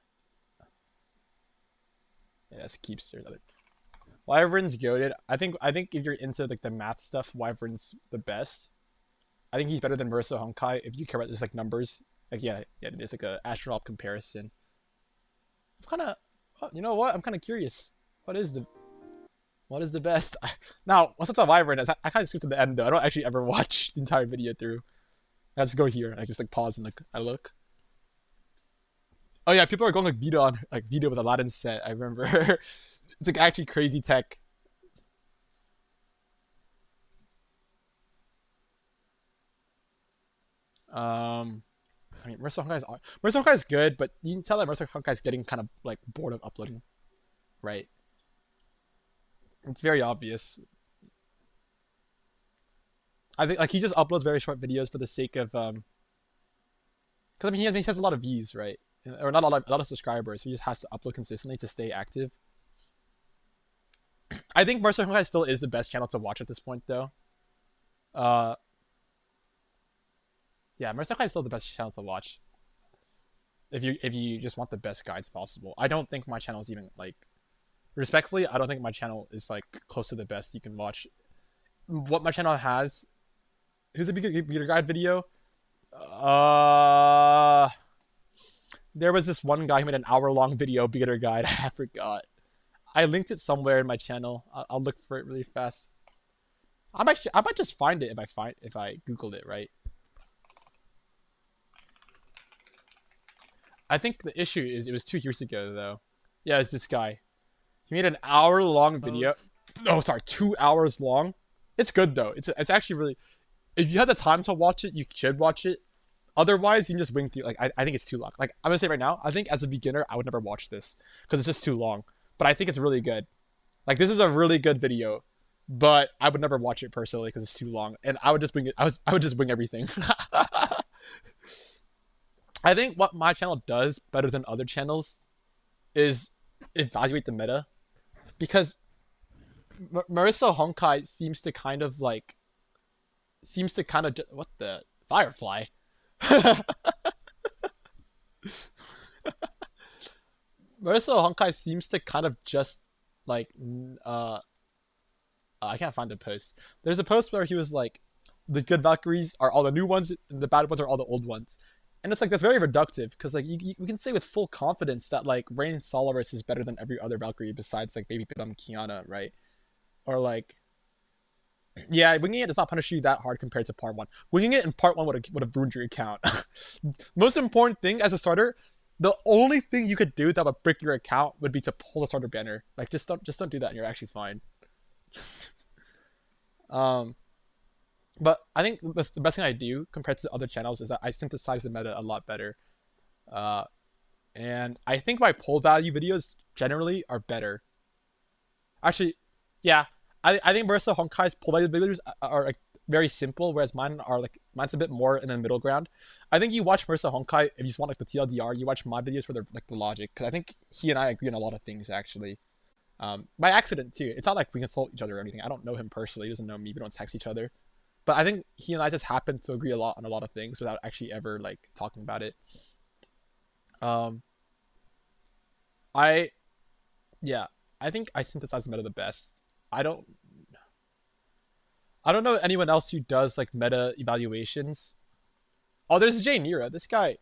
Yeah, that's Keepster. Wyvern's goated. I think if you're into like the math stuff, Wyvern's the best. I think he's better than Marissa Honkai if you care about just like numbers. Like yeah, it's like a astronaut comparison. I'm kind of, you know what? I'm kind of curious. What is the best? Now, what's up with Wyvern is I kind of skip to the end though. I don't actually ever watch the entire video through. I just go here and I just like pause and like I look. Oh yeah, people are going like Vita with Aladdin set. I remember. It's like actually crazy tech. Um, mean, Mercer Honkai is good, but you can tell that Mercer Honkai is getting kind of like bored of uploading, right? It's very obvious. I think like he just uploads very short videos for the sake of because I mean he has a lot of views, right? Or not a lot of subscribers, so he just has to upload consistently to stay active. I think Mercer Honkai still is the best channel to watch at this point, though. Uh, yeah, Mercer Honkai is still the best channel to watch if you just want the best guides possible. I don't think my channel is even like respectfully. I don't think my channel is like close to the best you can watch. What my channel has, here's a beginner guide video. Uh, there was this one guy who made an hour-long video beginner guide. I forgot. I linked it somewhere in my channel. I'll look for it really fast. I might just find it if I Googled it, right? I think the issue is it was 2 years ago though. Yeah, it's this guy. He made an hour-long video. Oh, sorry, 2 hours long. It's good though. It's actually really. If you have the time to watch it, you should watch it. Otherwise, you can just wing through. Like I think it's too long. Like I'm gonna say right now, I think as a beginner, I would never watch this because it's just too long. But I think it's really good. Like this is a really good video, but I would never watch it personally because it's too long, and I would just wing it. I would just wing everything. I think what my channel does better than other channels is evaluate the meta, because Marissa Honkai seems to kind of what the Firefly. Marissa Honkai seems to kind of just like I can't find the post. There's a post where he was like, the good Valkyries are all the new ones, and the bad ones are all the old ones. And it's like that's very reductive because like we can say with full confidence that like Rain Solaris is better than every other Valkyrie besides like Baby Pidum Kiana, right? Or like, yeah, winging it does not punish you that hard compared to part one. Winging it in part one would have ruined your account. Most important thing as a starter, the only thing you could do that would break your account would be to pull the starter banner. Like just don't do that, and you're actually fine. um, but I think the best thing I do compared to other channels is that I synthesize the meta a lot better. And I think my pull value videos generally are better. Actually, yeah, I think Marissa Honkai's pull value videos are like very simple, whereas mine's a bit more in the middle ground. I think you watch Marissa Honkai if you just want like the TLDR. You watch my videos for the logic, because I think he and I agree on a lot of things actually. By accident too. It's not like we consult each other or anything. I don't know him personally. He doesn't know me. We don't text each other. But I think he and I just happen to agree a lot on a lot of things without actually ever like talking about it. I yeah, I think I synthesize meta the best. I don't know anyone else who does like meta evaluations. Oh, there's Jay Nero. This guy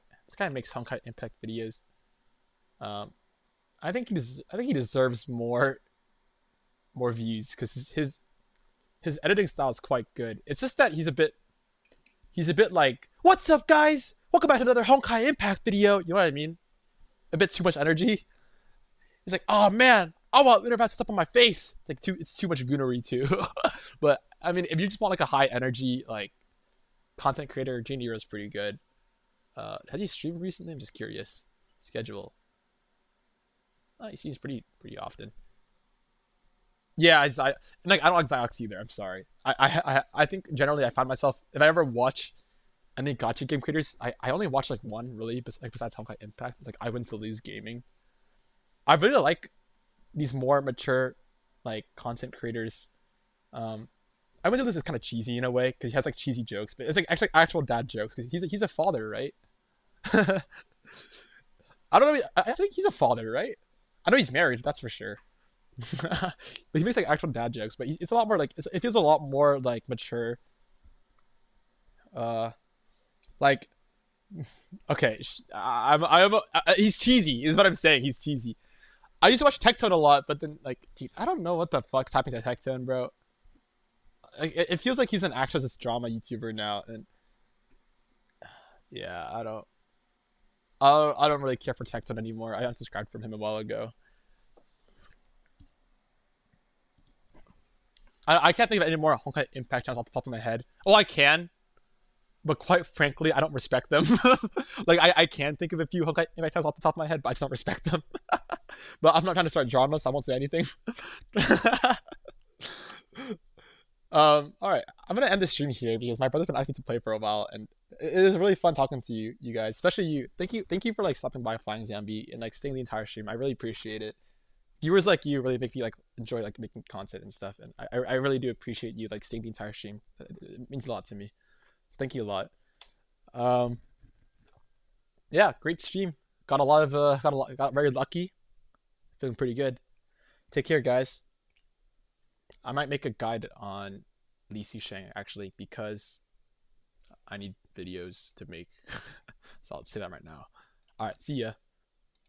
makes Honkai Impact videos. I think he deserves more views because his editing style is quite good. It's just that he's a bit like, what's up guys? Welcome back to another Honkai Impact video. You know what I mean? A bit too much energy. He's like, oh man, I want Lunar stuff on my face. It's too much goonery too. But I mean, if you just want like a high energy like content creator, Jay Nero's pretty good. Has he streamed recently? I'm just curious. Schedule. He streams pretty often. Yeah, I don't like Xiox either. I'm sorry. I think generally I find myself, if I ever watch any gacha game creators, I only watch like one really, besides Honkai Impact. It's like I Win to Lose Gaming. I really like these more mature like content creators. I Win to Lose is kind of cheesy in a way because he has like cheesy jokes, but it's like actually actual dad jokes because he's a father, right? I don't know. I think he's a father, right? I know he's married, that's for sure. But he makes like actual dad jokes, but it's a lot more like it feels a lot more like mature. Like, okay, he's cheesy. Is what I'm saying. He's cheesy. I used to watch Tectone a lot, but then like, dude, I don't know what the fuck's happening to Tectone, bro. Like, it feels like he's an actress drama YouTuber now, and yeah, I don't really care for Tectone anymore. I unsubscribed from him a while ago. I can't think of any more Honkai Impact channels off the top of my head. Oh, I can. but quite frankly, I don't respect them. Like I can think of a few Honkai titles off the top of my head, but I just don't respect them. But I'm not trying to start drama, so I won't say anything. All right, I'm gonna end the stream here because my brother's been asking me to play for a while, and it is really fun talking to you guys, especially you. Thank you for like stopping by, Flying Zambi, and like staying the entire stream. I really appreciate it. Viewers like you really make me like enjoy like making content and stuff, and I really do appreciate you like staying the entire stream. It means a lot to me. So thank you a lot. Um, yeah, great stream. Got a lot of got very lucky. Feeling pretty good. Take care, guys. I might make a guide on Lee Sushang actually because I need videos to make. So I'll say that right now. All right, see ya.